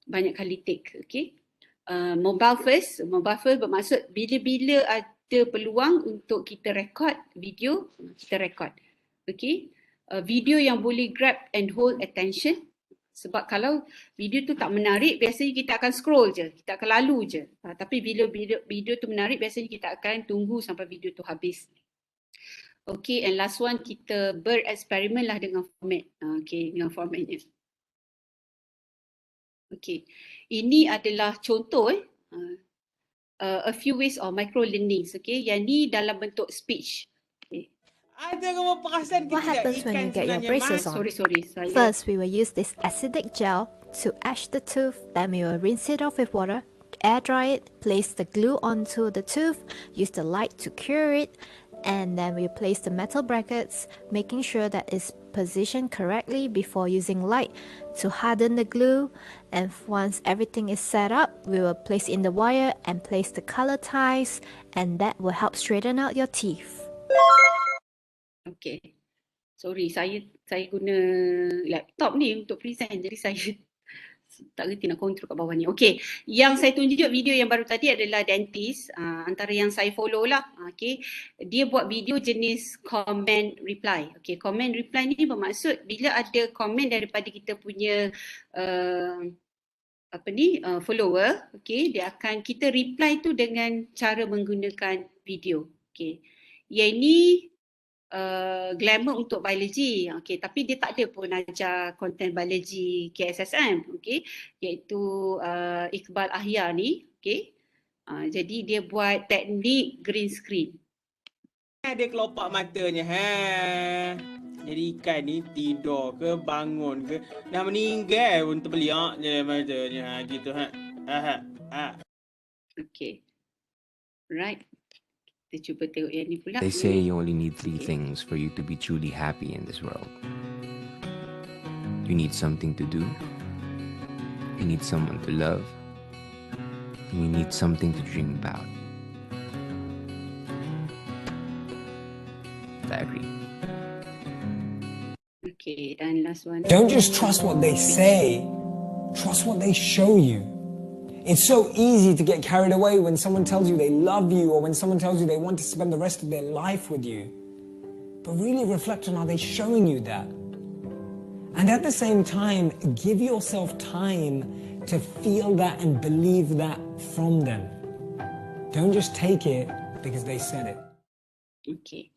[SPEAKER 3] banyak kali take. Okay, mobile first bermaksud bila-bila ada peluang untuk kita record video, kita record. Okay, video yang boleh grab and hold attention. Sebab kalau video tu tak menarik, biasanya kita akan scroll je, kita akan lalu je. Tapi bila video tu menarik, biasanya kita akan tunggu sampai video tu habis. Okay, and last one, kita bereksperimen lah dengan format. Okay, dengan formatnya. Okay, ini adalah contoh a few ways of micro learnings. Okay, yang ni dalam bentuk speech.
[SPEAKER 7] What happens when you get your braces on? First, we will use this acidic gel to ash the tooth. Then we will rinse it off with water, air dry it, place the glue onto the tooth, use the light to cure it, and then we place the metal brackets, making sure that it's positioned correctly before using light to harden the glue. And once everything is set up, we will place in the wire and place the color ties, and that will help straighten out your teeth.
[SPEAKER 3] Okay, sorry, saya guna laptop ni untuk present, jadi saya tak reti nak kontrol kat bawah ni. Okay, yang saya tunjuk video yang baru tadi adalah dentist, antara yang saya follow lah. Okay, dia buat video jenis comment reply. Okay, comment reply ni bermaksud bila ada komen daripada kita punya follower, okay, dia akan kita reply tu dengan cara menggunakan video. Okay, yang ini glamour untuk biologi, okay, tapi dia tak ada pun ajar konten biologi KSSM, okay, iaitu Iqbal Ahya ni, okay. Jadi dia buat teknik green screen.
[SPEAKER 8] Ada kelopak matanya, jadi ikan ni tidur ke bangun ke dah meninggal pun terbeliak je matanya, gitu
[SPEAKER 3] Okay, right. Kita cuba tengok yang ni pula.
[SPEAKER 9] They say you only need 3 things for you to be truly happy in this world. You need something to do, you need someone to love, and you need something to dream about. I agree.
[SPEAKER 3] Okay. Okay, dan last one.
[SPEAKER 10] Don't just trust what they say, trust what they show you. It's so easy to get carried away when someone tells you they love you or when someone tells you they want to spend the rest of their life with you. But really reflect on, are they showing you that? And at the same time, give yourself time to feel that and believe that from them. Don't just take it because they said it.
[SPEAKER 3] Okay.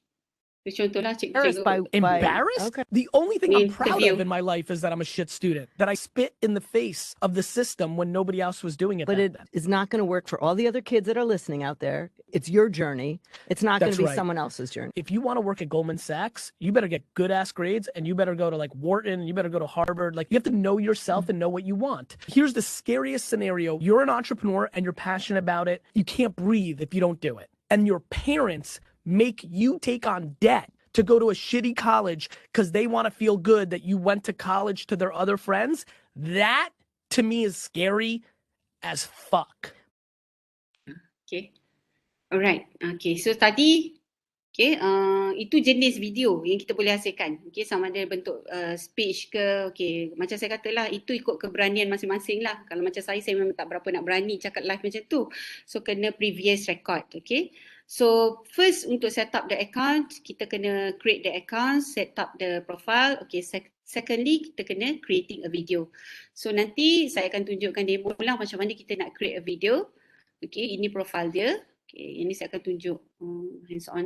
[SPEAKER 3] Contohlah
[SPEAKER 11] Embarrassed by embarrassed?
[SPEAKER 12] Okay. The only thing I'm proud
[SPEAKER 3] Interview.
[SPEAKER 12] of in my life is that I'm a shit student. That I spit in the face of the system when nobody else was doing it.
[SPEAKER 11] But
[SPEAKER 12] back
[SPEAKER 11] it
[SPEAKER 12] then.
[SPEAKER 11] is not going to work for all the other kids that are listening out there. It's your journey. It's not going
[SPEAKER 12] That's
[SPEAKER 11] to be
[SPEAKER 12] right.
[SPEAKER 11] someone else's journey.
[SPEAKER 12] If you want to work at Goldman Sachs, you better get good ass grades and you better go to like Wharton, you better go to Harvard. Like you have to know yourself and know what you want. Here's the scariest scenario. You're an entrepreneur and you're passionate about it. You can't breathe if you don't do it. And your parents make you take on debt to go to a shitty college because they want to feel good that you went to college to their other friends. That to me is scary as fuck.
[SPEAKER 3] Okay. Alright. Okay. So tadi, okay, itu jenis video yang kita boleh hasilkan. Okay, sama ada bentuk speech ke, okay. Macam saya katalah, itu ikut keberanian masing-masing lah. Kalau macam saya memang tak berapa nak berani cakap live macam tu. So, kena previous record, okay. So, first untuk set up the account, kita kena create the account, set up the profile. Okay, secondly, kita kena creating a video. So, nanti saya akan tunjukkan demo lah macam mana kita nak create a video. Okay, ini profile dia. Okay, ini saya akan tunjuk hands on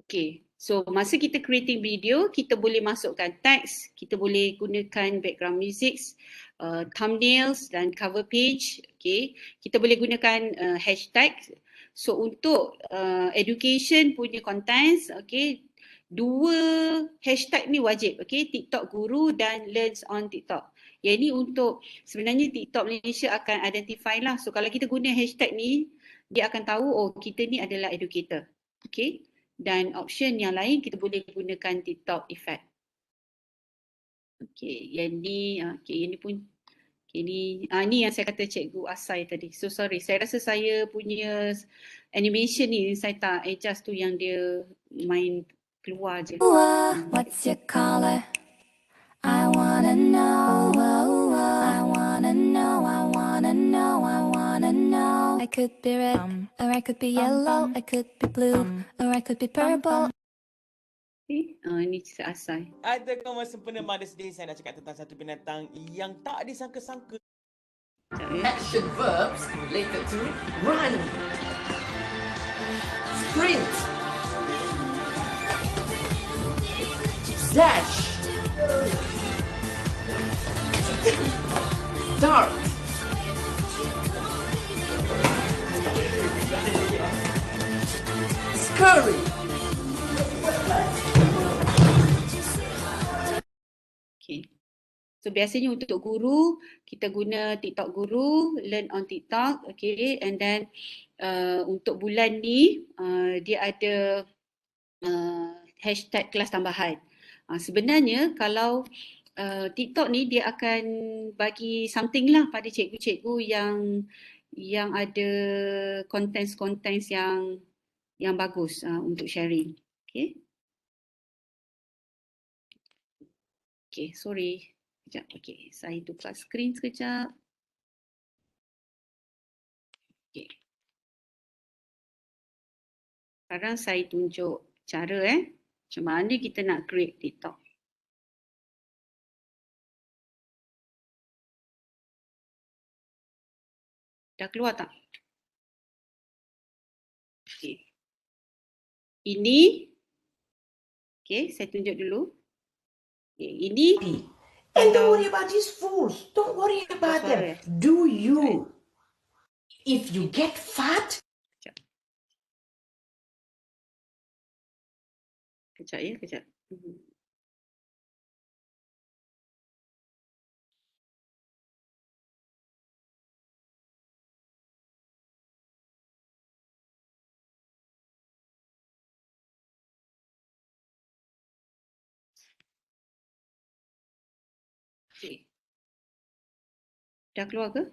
[SPEAKER 3] Okay, so masa kita creating video, kita boleh masukkan teks, kita boleh gunakan background music, thumbnails dan cover page. Okay, kita boleh gunakan hashtag. So untuk education punya contents, okay, 2 hashtag ni wajib, okay, TikTok Guru dan Learns on TikTok. Yang ni untuk sebenarnya TikTok Malaysia akan identify lah. So kalau kita guna hashtag ni, dia akan tahu oh kita ni adalah educator. Okay. Dan option yang lain kita boleh gunakan TikTok effect. Okay. Yang ni, okay, yang ni pun okay, ni yang saya kata Cikgu Asai tadi. So sorry, saya rasa saya punya animation ni saya tak adjust tu yang dia main keluar je.
[SPEAKER 6] What's your color? I wanna know. I wanna know. I wanna know. I wanna know. I could be red, or I could be yellow. I could be blue, or I could be purple.
[SPEAKER 3] Ni Cikgu Asai.
[SPEAKER 8] Ada kau masa pernah Mother's Day saya nak cakap tentang satu binatang yang tak disangka-sangka.
[SPEAKER 13] Action verbs related to run, sprint, dash, dart, scurry.
[SPEAKER 3] Okay. So biasanya untuk guru, kita guna TikTok Guru, Learn on TikTok, okay. And then untuk bulan ni, dia ada hashtag kelas tambahan. Sebenarnya kalau TikTok ni dia akan bagi something lah pada cikgu-cikgu yang ada contents yang bagus untuk sharing. Okay. Okay, sorry. Sekejap. Okay, saya tukar screen sekejap. Okay. Sekarang saya tunjuk cara macam mana kita nak create TikTok. Dah keluar tak? Okay. Ini. Okay, saya tunjuk dulu. Okay, ini.
[SPEAKER 13] And don't worry about these fools. Don't worry about them. Do you? If you get fat.
[SPEAKER 3] Kejap ya, kejap. Okay. Dah keluar ke?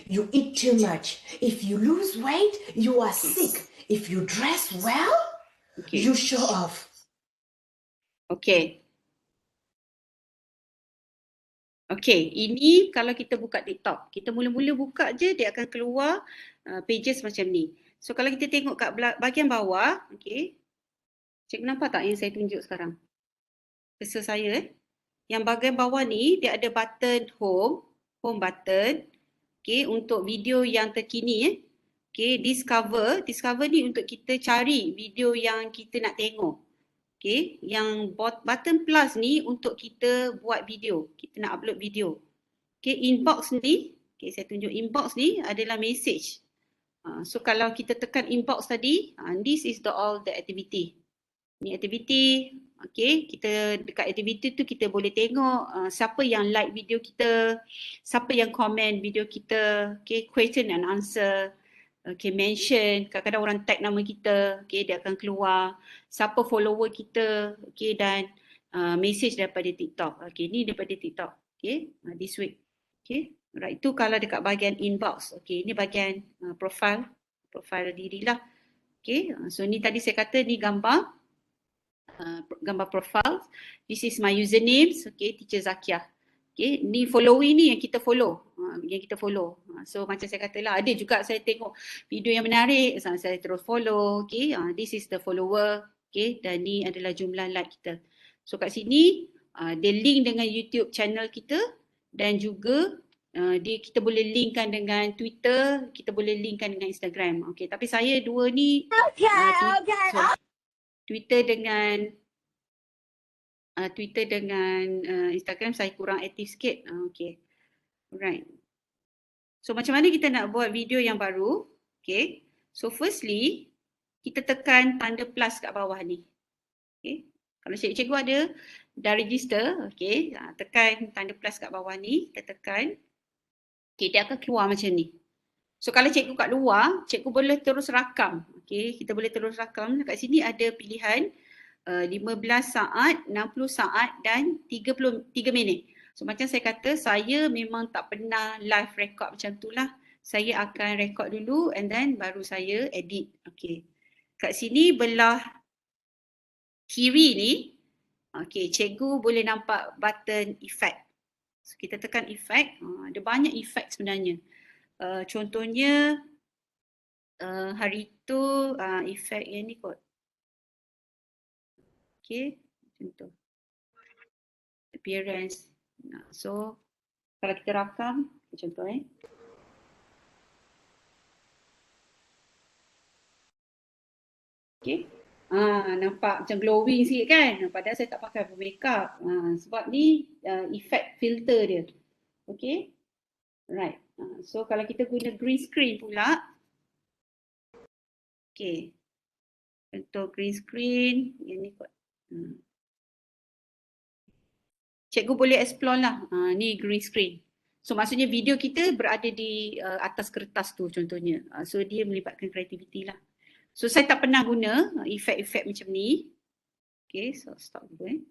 [SPEAKER 13] You eat too much. If you lose weight, you are sick. If you dress well, you show off.
[SPEAKER 3] Okay. Okay, ini kalau kita buka TikTok, kita mula-mula buka je dia akan keluar pages macam ni. So kalau kita tengok kat bahagian bawah, okay. Cikgu nampak tak yang saya tunjuk sekarang? Cursor saya Yang bahagian bawah ni dia ada button home button. Okay, untuk video yang terkini Okay, discover ni untuk kita cari video yang kita nak tengok. Okay, yang button plus ni untuk kita buat video, kita nak upload video. Okay, inbox ni, okay, saya tunjuk inbox ni adalah message. So kalau kita tekan inbox tadi, this is all the activity. Ni activity, okay, kita dekat activity tu kita boleh tengok siapa yang like video kita, siapa yang komen video kita, okay, question and answer. Okay, mention, kadang-kadang orang tag nama kita, okay, dia akan keluar siapa follower kita, okay, dan message daripada TikTok. Okay, ni daripada TikTok, okay, this week. Okay, right, itu kalau dekat bahagian inbox. Okay, ni bahagian profile diri lah. Okay, so ni tadi saya kata ni gambar profile. This is my username, okay, Teacher Zakiah. Okay, ni following ni yang kita follow. So macam saya katalah, ada juga saya tengok video yang menarik, saya terus follow. Okay, this is the follower. Okay, dan ni adalah jumlah like kita. So kat sini, dia link dengan YouTube channel kita dan juga kita boleh linkkan dengan Twitter, kita boleh linkkan dengan Instagram. Okay, tapi saya dua ni Twitter dengan Instagram saya kurang aktif sikit. Okay. Alright. So macam mana kita nak buat video yang baru? Okay. So firstly, kita tekan tanda plus kat bawah ni. Okay. Kalau cikgu ada dah register, okay, tekan tanda plus kat bawah ni, kita tekan. Okay, dia akan keluar macam ni. So kalau cikgu kat luar, cikgu boleh terus rakam. Okay, kita boleh terus rakam. Kat sini ada pilihan 15 saat, 60 saat dan 33 minit. So macam saya kata, saya memang tak pernah live record macam tu lah. Saya akan record dulu and then baru saya edit. Okay. Kat sini belah kiri ni, okay, cikgu boleh nampak button effect. So kita tekan effect, ada banyak effect sebenarnya. Contohnya hari tu effect yang ni kot. Okay, contoh appearance. So kalau kita rakam, contoh okay. Nampak macam glowing sikit kan? Padahal saya tak pakai pun makeup. Sebab ni effect filter dia. Okay. Right. So kalau kita guna green screen pula. Okay. Contoh green screen. Yang ni kot. Cikgu boleh explore lah. Ni green screen. So maksudnya video kita berada di atas kertas tu contohnya. So dia melibatkan kreativiti lah. So saya tak pernah guna efek-efek macam ni. Okay, so stop dulu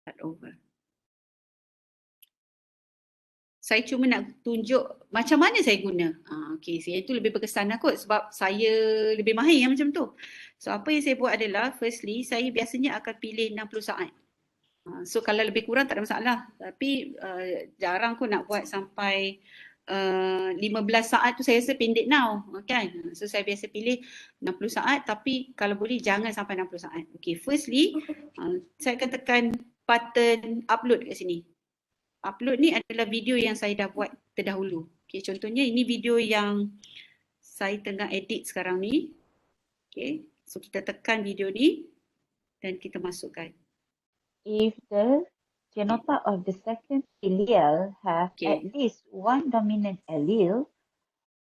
[SPEAKER 3] Start over. Saya cuma nak tunjuk macam mana saya guna. Okay, saya itu lebih berkesan lah kot sebab saya lebih mahir yang macam tu. So apa yang saya buat adalah firstly saya biasanya akan pilih 60 saat. So kalau lebih kurang tak ada masalah. Tapi jarang kot nak buat sampai 15 saat tu saya rasa pendek now. Kan? So saya biasa pilih 60 saat tapi kalau boleh jangan sampai 60 saat. Okay, firstly saya akan tekan button upload kat sini. Upload ni adalah video yang saya dah buat terdahulu. Okay, contohnya ini video yang saya tengah edit sekarang ni. Okay, so kita tekan video ni dan kita masukkan.
[SPEAKER 14] If the genotype of the second allele have at least one dominant allele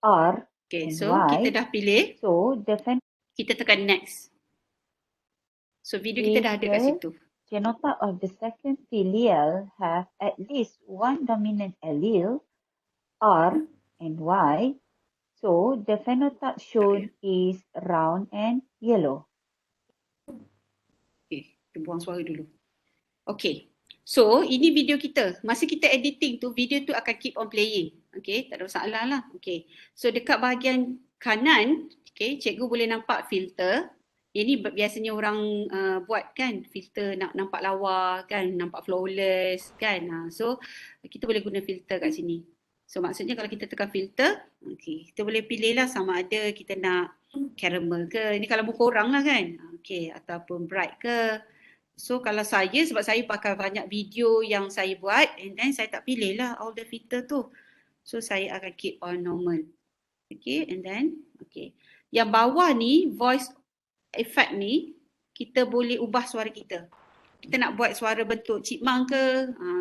[SPEAKER 14] or
[SPEAKER 3] so kita dah pilih.
[SPEAKER 14] So
[SPEAKER 3] kita tekan next. So video kita dah ada kat situ.
[SPEAKER 14] Genotype of the second allele have at least one dominant allele R and Y. So the phenotype shown is round and yellow.
[SPEAKER 3] Okay, kita buang suara dulu. Okay, so ini video kita. Masa kita editing tu, video tu akan keep on playing. Okay, tak ada masalah lah. Okay, so dekat bahagian kanan, okay, cikgu boleh nampak filter. Ini biasanya orang buat kan, filter nak nampak lawa kan, nampak flawless kan. So kita boleh guna filter kat sini. So maksudnya kalau kita tekan filter, okay, kita boleh pilih lah sama ada kita nak caramel ke. Ini kalau muka orang lah kan. Okay, ataupun bright ke. So kalau saya, sebab saya pakai banyak video yang saya buat, and then saya tak pilih lah all the filter tu. So saya akan keep on normal. Okay, and then, okay. Yang bawah ni, voice effect ni, kita boleh ubah suara kita. Kita nak buat suara bentuk chipmunk ke,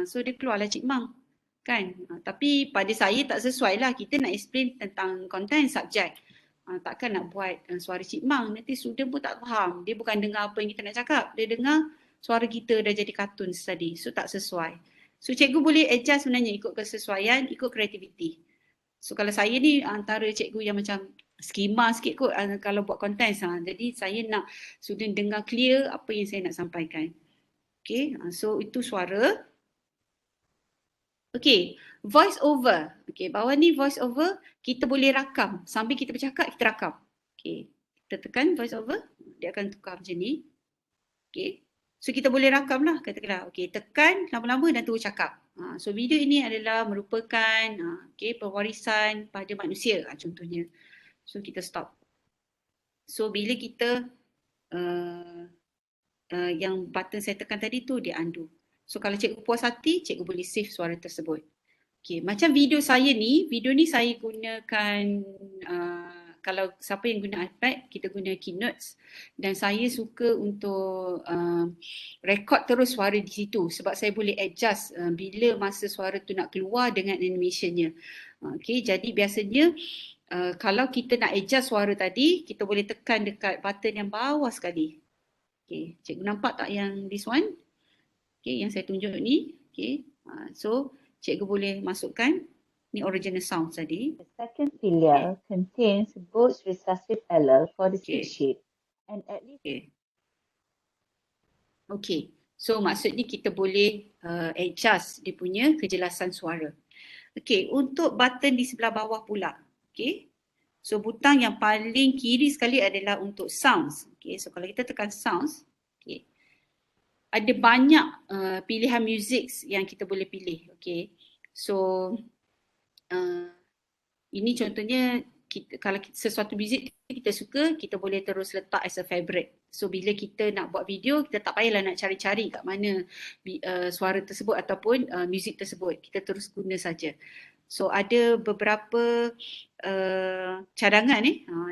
[SPEAKER 3] so dia keluarlah chipmunk. Kan? Tapi pada saya tak sesuai lah. Kita nak explain tentang content subjek. Takkan nak buat suara chipmunk. Nanti student pun tak faham. Dia bukan dengar apa yang kita nak cakap. Dia dengar suara kita dah jadi kartun tadi. So tak sesuai. So cikgu boleh adjust sebenarnya ikut kesesuaian, ikut kreativiti. So kalau saya ni antara cikgu yang macam skema sikit kot kalau buat konten. Jadi saya nak student dengar clear apa yang saya nak sampaikan. Okay, so itu suara. Okay, voice over. Okay, bawah ni voice over, kita boleh rakam. Sambil kita bercakap, kita rakam. Okay, kita tekan voice over, dia akan tukar macam ni. Okay, so kita boleh rakam lah, katakanlah. Okay, tekan lama-lama dan terus cakap. So video ini adalah merupakan okay, pewarisan pada manusia contohnya. So kita stop. So bila kita yang button saya tekan tadi tu dia undo. So kalau cikgu puas hati, cikgu boleh save suara tersebut. Okay, macam video saya ni, video ni saya gunakan kalau siapa yang guna iPad, kita guna Keynotes dan saya suka untuk record terus suara di situ sebab saya boleh adjust bila masa suara tu nak keluar dengan animationnya. Okay, jadi biasanya kalau kita nak adjust suara tadi, kita boleh tekan dekat button yang bawah sekali. Okay, cikgu nampak tak yang this one? Okay, yang saya tunjuk ni. Okay, so cikgu boleh masukkan ni original sound tadi.
[SPEAKER 14] The second filial contains both recessive allele for the speech sheet and at least.
[SPEAKER 3] Okay, so maksudnya kita boleh adjust dia punya kejelasan suara. Okay, untuk button di sebelah bawah pula. Okay, so butang yang paling kiri sekali adalah untuk sounds. Okay, so kalau kita tekan sounds, okay, ada banyak pilihan music yang kita boleh pilih. Okay, so ini contohnya kalau sesuatu muzik kita suka, kita boleh terus letak as a favorite. So bila kita nak buat video, kita tak payahlah nak cari-cari kat mana suara tersebut ataupun muzik tersebut. Kita terus guna saja. So ada beberapa cadangan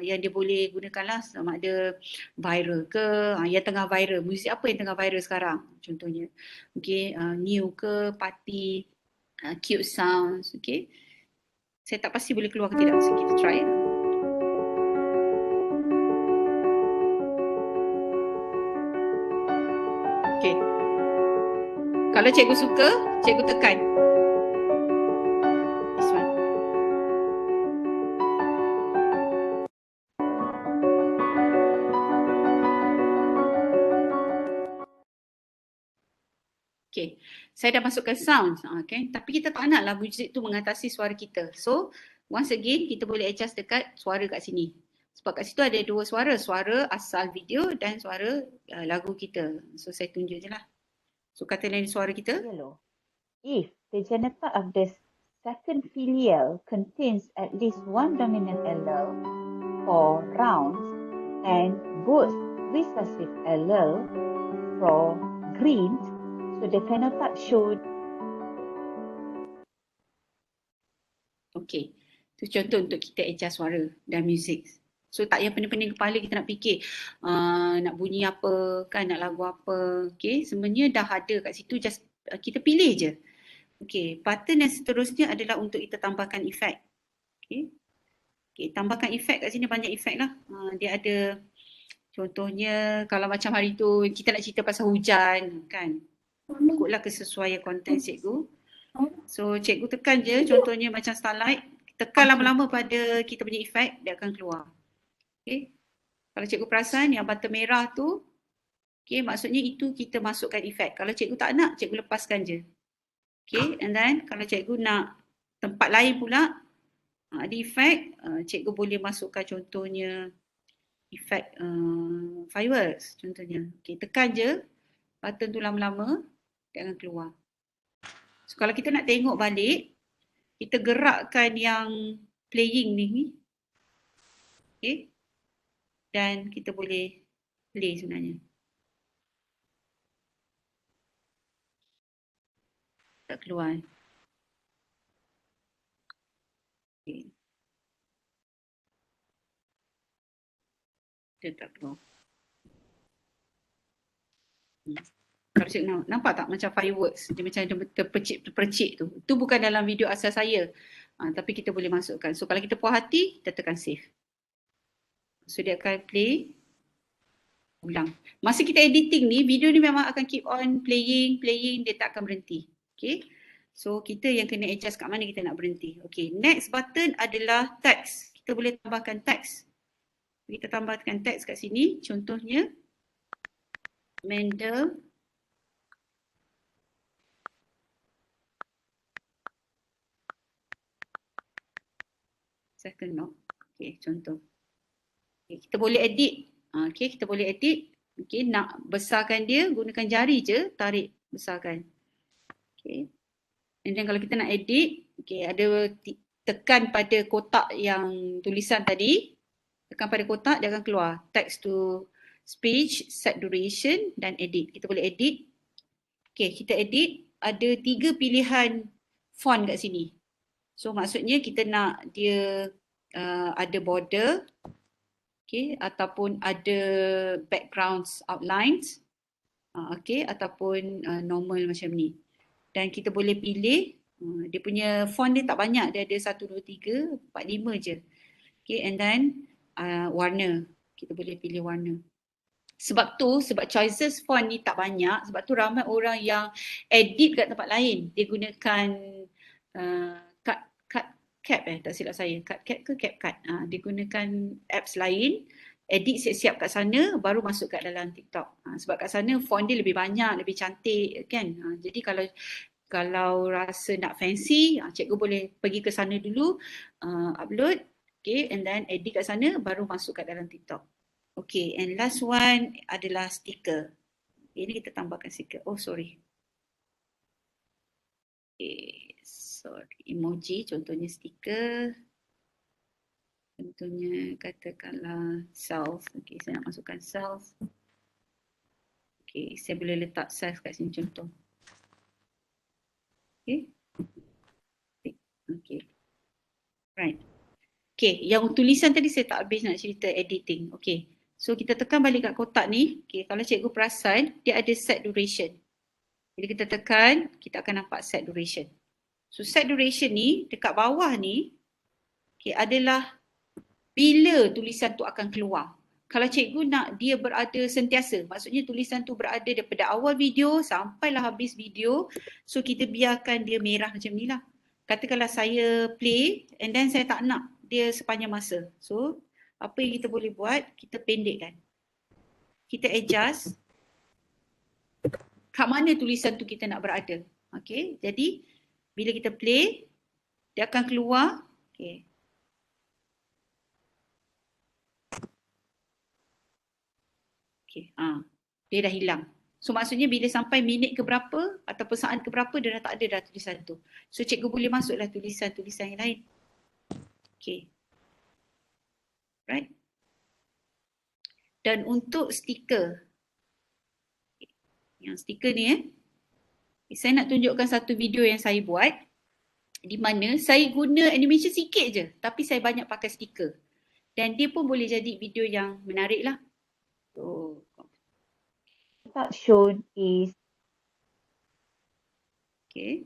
[SPEAKER 3] yang dia boleh gunakanlah sama ada viral ke, yang tengah viral. Muzik apa yang tengah viral sekarang contohnya. Okay, new ke, party, cute sounds, okay. Saya tak pasti boleh keluar ke tidak, so kita try. Okay. Kalau cikgu suka, cikgu tekan. This one. Okay, saya dah masukkan sound, okay. Tapi kita tak naklah muzik tu mengatasi suara kita. So, once again kita boleh adjust dekat suara kat sini. Sebab kat situ ada dua suara, suara asal video dan suara lagu kita. So, saya tunjuk je lah. So, kata lain suara kita.
[SPEAKER 14] If the genotype of the second filial contains at least one dominant allele for rounds and both recessive allele for greens, so the phenotype showed.
[SPEAKER 3] Okay, itu contoh untuk kita adjust suara dan muzik. So tak payah pening-pening kepala kita nak fikir nak bunyi apa kan, nak lagu apa. Okay, sebenarnya dah ada kat situ, just kita pilih je. Okay, button yang seterusnya adalah untuk kita tambahkan efek. Okay, tambahkan efek kat sini, banyak efek lah. Dia ada contohnya kalau macam hari tu kita nak cerita pasal hujan kan. Ikutlah kesesuaian konten cikgu. So cikgu tekan je contohnya macam starlight. Tekan lama-lama pada kita punya efek, dia akan keluar. Okay. Kalau cikgu perasan yang button merah tu, okay, maksudnya itu kita masukkan efek. Kalau cikgu tak nak, cikgu lepaskan je. Okay, and then kalau cikgu nak tempat lain pula, ada efek, cikgu boleh masukkan contohnya efek fireworks contohnya. Okay, tekan je button tu lama-lama, dia akan keluar. So kalau kita nak tengok balik, kita gerakkan yang playing ni. Okay. Dan kita boleh play sebenarnya. Tak keluar. Okay. Dia tak keluar. Kalau cikgu nampak tak macam fireworks, dia macam terpercik tu. Itu bukan dalam video asal saya. Tapi kita boleh masukkan. So kalau kita puas hati, kita tekan save. So dia akan play. Ulang. Masa kita editing ni, video ni memang akan keep on playing, dia tak akan berhenti. Okay. So kita yang kena adjust kat mana kita nak berhenti. Okay. Next button adalah text. Kita boleh tambahkan text. Kita tambahkan text kat sini. Contohnya, Mendel second knock. Okay, contoh. Okay, kita boleh edit. Okay, kita boleh edit. Okay, nak besarkan dia, gunakan jari je, tarik, besarkan. Okay. And then kalau kita nak edit, okay, ada tekan pada kotak yang tulisan tadi. Tekan pada kotak, dia akan keluar. Text to speech, set duration dan edit. Kita boleh edit. Okay, kita edit. Ada 3 pilihan font kat sini. So maksudnya kita nak dia ada border. Okay, ataupun ada backgrounds, outlines, okay, ataupun normal macam ni. Dan kita boleh pilih, dia punya font dia tak banyak, dia ada 1, 2, 3, 4, 5 je. Okay, and then warna, kita boleh pilih warna. Sebab choices font ni tak banyak, sebab tu ramai orang yang edit kat tempat lain. Dia gunakan tak silap saya, CapCut ke CapCut. Dia gunakan apps lain, edit siap-siap kat sana, baru masuk kat dalam TikTok. Sebab kat sana font dia lebih banyak, lebih cantik kan. Jadi kalau rasa nak fancy, cikgu boleh pergi ke sana dulu, upload, okay, and then edit kat sana, baru masuk kat dalam TikTok. Okay, and last one adalah stiker. Okay, ini kita tambahkan stiker. Oh, sorry. Okay. Emoji, contohnya stiker, contohnya katakanlah self. Okay, saya nak masukkan self. Okay, saya boleh letak self kat sini contoh. Okay. Okay. Right. Okay, yang tulisan tadi saya tak habis nak cerita editing. Okay, so kita tekan balik kat kotak ni. Okay, kalau cikgu perasan, dia ada set duration. Bila kita tekan, kita akan nampak set duration. So set duration ni dekat bawah ni, okay, adalah bila tulisan tu akan keluar. Kalau cikgu nak dia berada sentiasa, maksudnya tulisan tu berada daripada awal video sampailah habis video, so kita biarkan dia merah macam ni lah. Katakanlah saya play and then saya tak nak dia sepanjang masa. So apa yang kita boleh buat, kita pendekkan. Kita adjust kat mana tulisan tu kita nak berada. Okay, jadi bila kita play, dia akan keluar. Okay. Okay. Dia dah hilang. So maksudnya bila sampai minit ke berapa ataupun saat ke berapa, dia dah tak ada dah tulisan tu. So cikgu boleh masuklah tulisan-tulisan yang lain. Okay. Right. Dan untuk stiker. Yang stiker ni saya nak tunjukkan satu video yang saya buat di mana saya guna animation sikit je tapi saya banyak pakai stiker. Dan dia pun boleh jadi video yang menarik lah. So,
[SPEAKER 14] that shown is
[SPEAKER 3] okay.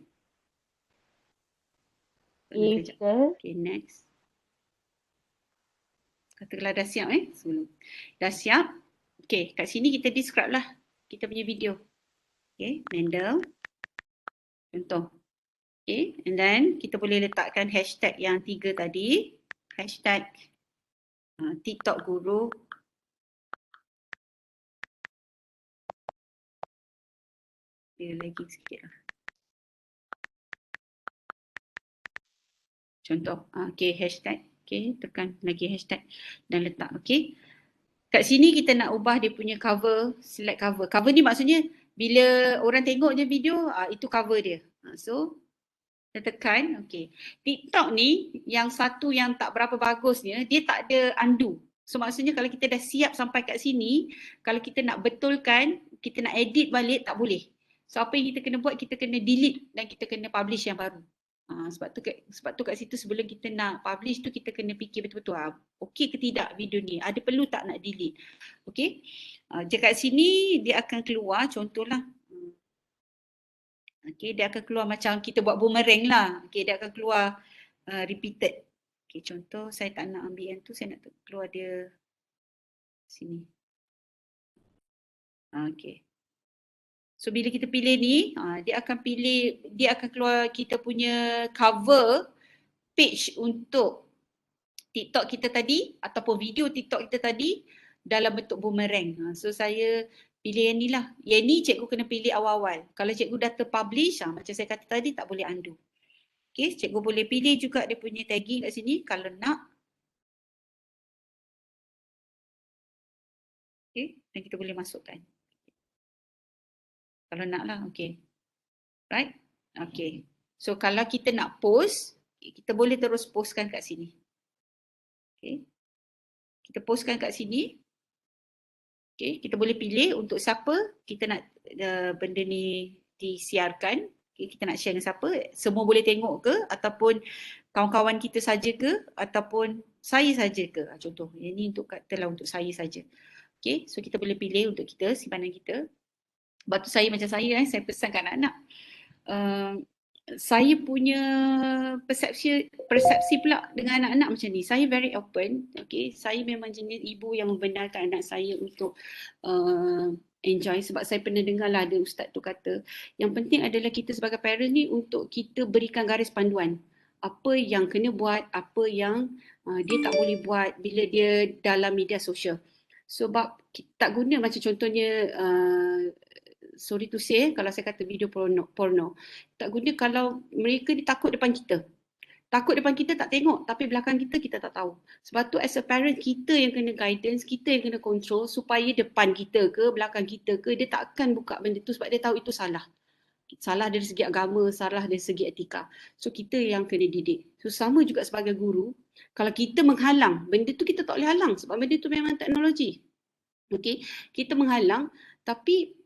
[SPEAKER 14] Okay,
[SPEAKER 3] next. Katakanlah dah siap sebelum. Dah siap. Okay, kat sini kita describe lah kita punya video. Okay, Mendel. Contoh. Okay, and then kita boleh letakkan hashtag yang 3 tadi. Hashtag TikTok Guru. Dia lagi sikit lah. Contoh. Okay, hashtag. Okay, tekan lagi hashtag dan letak. Okay. kat sini kita nak ubah dia punya cover, select cover. Cover ni maksudnya bila orang tengok je video, itu cover dia. So, kita tekan, okay. TikTok ni yang satu yang tak berapa bagusnya, dia tak ada undo. So maksudnya kalau kita dah siap sampai kat sini, kalau kita nak betulkan, kita nak edit balik, tak boleh. So apa yang kita kena buat, kita kena delete dan kita kena publish yang baru. Sebab tu kat situ sebelum kita nak publish tu kita kena fikir betul-betul okey ke tidak video ni, ada perlu tak nak delete. Okey. Dekat sini dia akan keluar contohlah. Okey, dia akan keluar macam kita buat boomerang lah. Okey, dia akan keluar repeated. Okey, contoh saya tak nak ambil yang tu, saya nak keluar dia sini. Okey. So bila kita pilih ni, dia akan keluar kita punya cover page untuk TikTok kita tadi ataupun video TikTok kita tadi dalam bentuk boomerang. So saya pilih yang ni lah. Yang ni cikgu kena pilih awal-awal. Kalau cikgu dah terpublish, macam saya kata tadi tak boleh undo. Okay, cikgu boleh pilih juga dia punya tagging kat sini kalau nak. Okay, dan kita boleh masukkan. Kalau nak lah, okay. Right? Okay. So kalau kita nak post, kita boleh terus postkan kat sini. Okay. Kita postkan kat sini. Okay, kita boleh pilih untuk siapa kita nak benda ni disiarkan. Okay, kita nak share dengan siapa, semua boleh tengok ke ataupun kawan-kawan kita saja ke ataupun saya saja ke. Contoh, yang ni untuk katalah untuk saya saja. Okay, so kita boleh pilih untuk kita, simpanan kita. Sebab tu saya macam saya pesan kat anak-anak. Saya punya persepsi pula dengan anak-anak macam ni. Saya very open. Okay, saya memang jenis ibu yang membenarkan anak saya untuk enjoy. Sebab saya pernah dengar lah ada ustaz tu kata, yang penting adalah kita sebagai parent ni untuk kita berikan garis panduan. Apa yang kena buat, apa yang dia tak boleh buat bila dia dalam media sosial. Sebab tak guna macam contohnya sorry to say, kalau saya kata video porno. Tak guna kalau mereka takut depan kita. Takut depan kita tak tengok, tapi belakang kita tak tahu. Sebab tu as a parent, kita yang kena guidance, kita yang kena control supaya depan kita ke, belakang kita ke, dia tak akan buka benda tu sebab dia tahu itu salah. Salah dari segi agama, salah dari segi etika. So kita yang kena didik. So sama juga sebagai guru, kalau kita menghalang, benda tu kita tak boleh halang sebab benda tu memang teknologi. Okay, kita menghalang tapi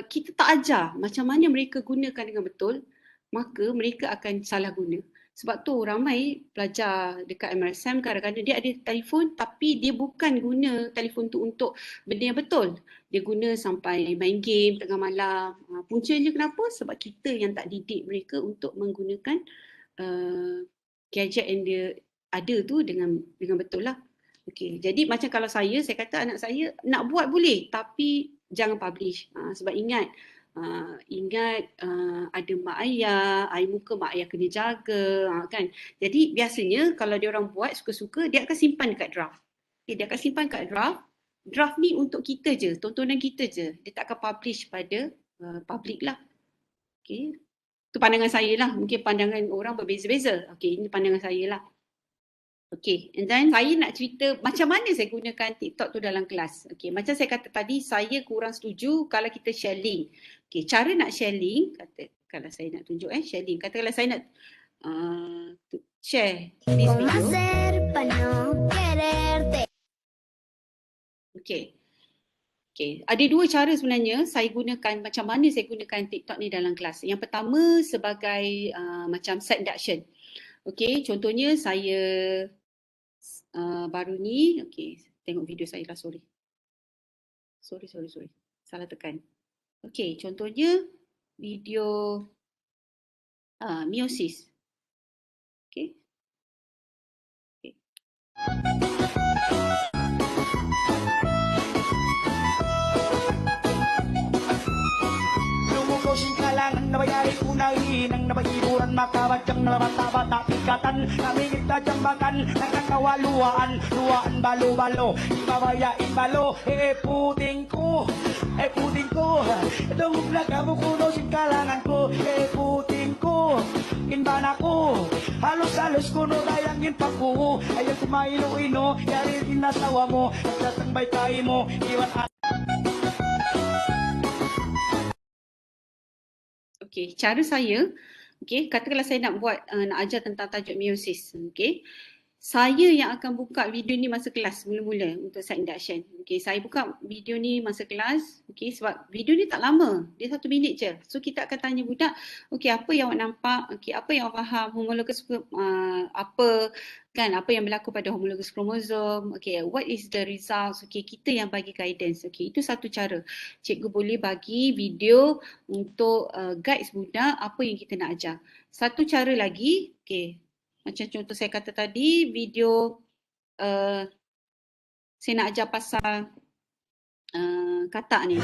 [SPEAKER 3] kita tak ajar macam mana mereka gunakan dengan betul, maka mereka akan salah guna. Sebab tu ramai pelajar dekat MRSM kadang-kadang dia ada telefon tapi dia bukan guna telefon tu untuk benda yang betul. Dia guna sampai main game tengah malam. Puncanya kenapa? Sebab kita yang tak didik mereka untuk menggunakan gadget yang dia ada tu dengan betul lah. Okay, jadi macam kalau saya kata anak saya nak buat boleh tapi jangan publish. Sebab ingat ada mak ayah, air muka mak ayah kena jaga kan. Jadi biasanya kalau dia orang buat suka-suka, dia akan simpan dekat draft. Okay, dia akan simpan kat draft. Draft ni untuk kita je, tontonan kita je. Dia tak akan publish pada public lah. Okay, itu pandangan saya lah. Mungkin pandangan orang berbeza-beza. Okay, ini pandangan saya lah. Okay, and then saya nak cerita macam mana saya gunakan TikTok tu dalam kelas. Okay, macam saya kata tadi, saya kurang setuju kalau kita share link. Okay, cara nak share link, kalau saya nak tunjuk share link. Katakanlah saya nak share this video. Okay. Okay, ada dua cara sebenarnya saya gunakan, macam mana saya gunakan TikTok ni dalam kelas. Yang pertama sebagai macam set induction. Okay, contohnya saya baru ni, okay, tengok video saya lah, sorry. Salah tekan. Okay, contohnya video meiosis. Okay.
[SPEAKER 15] Singkalan na bayari unahin ang napaiburan makabadjang na bata-bata pikatan namingit na jambakan nakakawaluan luaan balo-balo ibabaya ibalo puting ko dungog na kabukuno singkalangan ko puting ko inban ako Halos-halos kuno dayangin paku. Ayaw kumailo-ino, yari inasawa mo. Nagdatang baytay mo, iwan
[SPEAKER 3] Okey, cara saya, okey, katakanlah saya nak buat, nak ajar tentang tajuk meiosis, okey. Saya yang akan buka video ni masa kelas mula-mula untuk site induction. Okey, saya buka video ni masa kelas, okey, sebab video ni tak lama, dia 1 minit je. So kita akan tanya budak, okey, apa yang awak nampak, okey, apa yang awak faham, homologous apa yang berlaku pada homologous kromosom, okey, what is the results, okey, kita yang bagi guidance, okey, itu satu cara. Cikgu boleh bagi video untuk guide budak apa yang kita nak ajar. Satu cara lagi, okey, macam contoh saya kata tadi, video saya nak ajar pasal katak ni.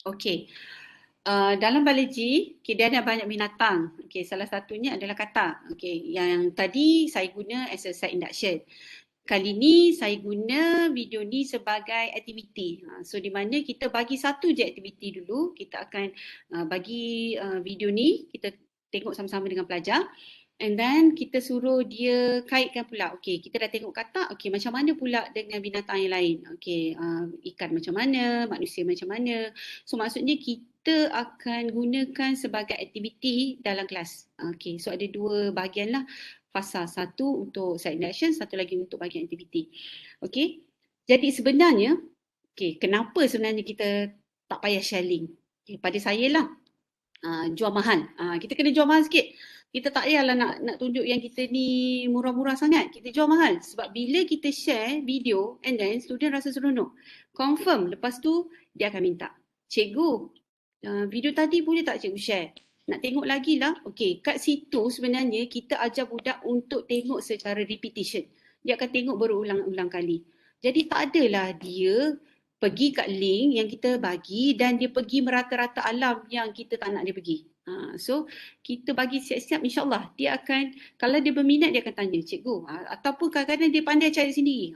[SPEAKER 3] Okey. Dalam biologi, okay, dia ada banyak binatang. Okay, salah satunya adalah katak. Okay, yang tadi saya guna as a site induction. Kali ni saya guna video ni sebagai aktiviti. So di mana kita bagi satu je aktiviti dulu. Kita akan bagi video ni, kita tengok sama-sama dengan pelajar. And then kita suruh dia kaitkan pula. Okay, kita dah tengok katak. Okay, macam mana pula dengan binatang yang lain? Okay, ikan macam mana, manusia macam mana. So maksudnya kita akan gunakan sebagai aktiviti dalam kelas. Okay, so ada dua bahagian lah. Fasa, satu untuk site induction, satu lagi untuk bahagian aktiviti. Okay, jadi sebenarnya, okay, kenapa sebenarnya kita tak payah share link? Okay, pada saya lah, jual mahal. Kita kena jual mahal sikit. Kita tak payahlah nak tunjuk yang kita ni murah-murah sangat. Kita jual mahal. Sebab bila kita share video and then student rasa seronok. Confirm lepas tu dia akan minta. Cikgu, video tadi boleh tak cikgu share? Nak tengok lagi lah. Okay, kat situ sebenarnya kita ajar budak untuk tengok secara repetition. Dia akan tengok berulang-ulang kali. Jadi tak adalah dia pergi kat link yang kita bagi dan dia pergi merata-rata alam yang kita tak nak dia pergi. So kita bagi siap-siap, insyaAllah dia akan, kalau dia berminat dia akan tanya cikgu, ataupun kadang-kadang dia pandai cari sendiri.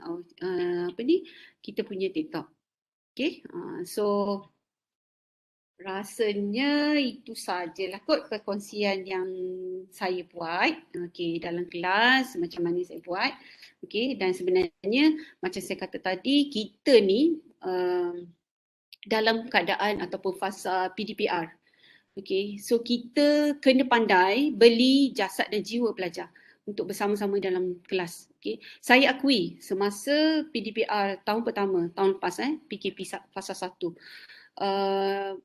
[SPEAKER 3] Kita punya TikTok. Okay, so rasanya itu sajalah kot perkongsian yang saya buat. Okay, dalam kelas macam mana saya buat. Okay, dan sebenarnya macam saya kata tadi, kita ni dalam keadaan ataupun fasa PDPR. Okay, so kita kena pandai beli jasad dan jiwa pelajar untuk bersama-sama dalam kelas. Okay, saya akui semasa PDPR tahun pertama, tahun lepas PKP fasa 1, 80%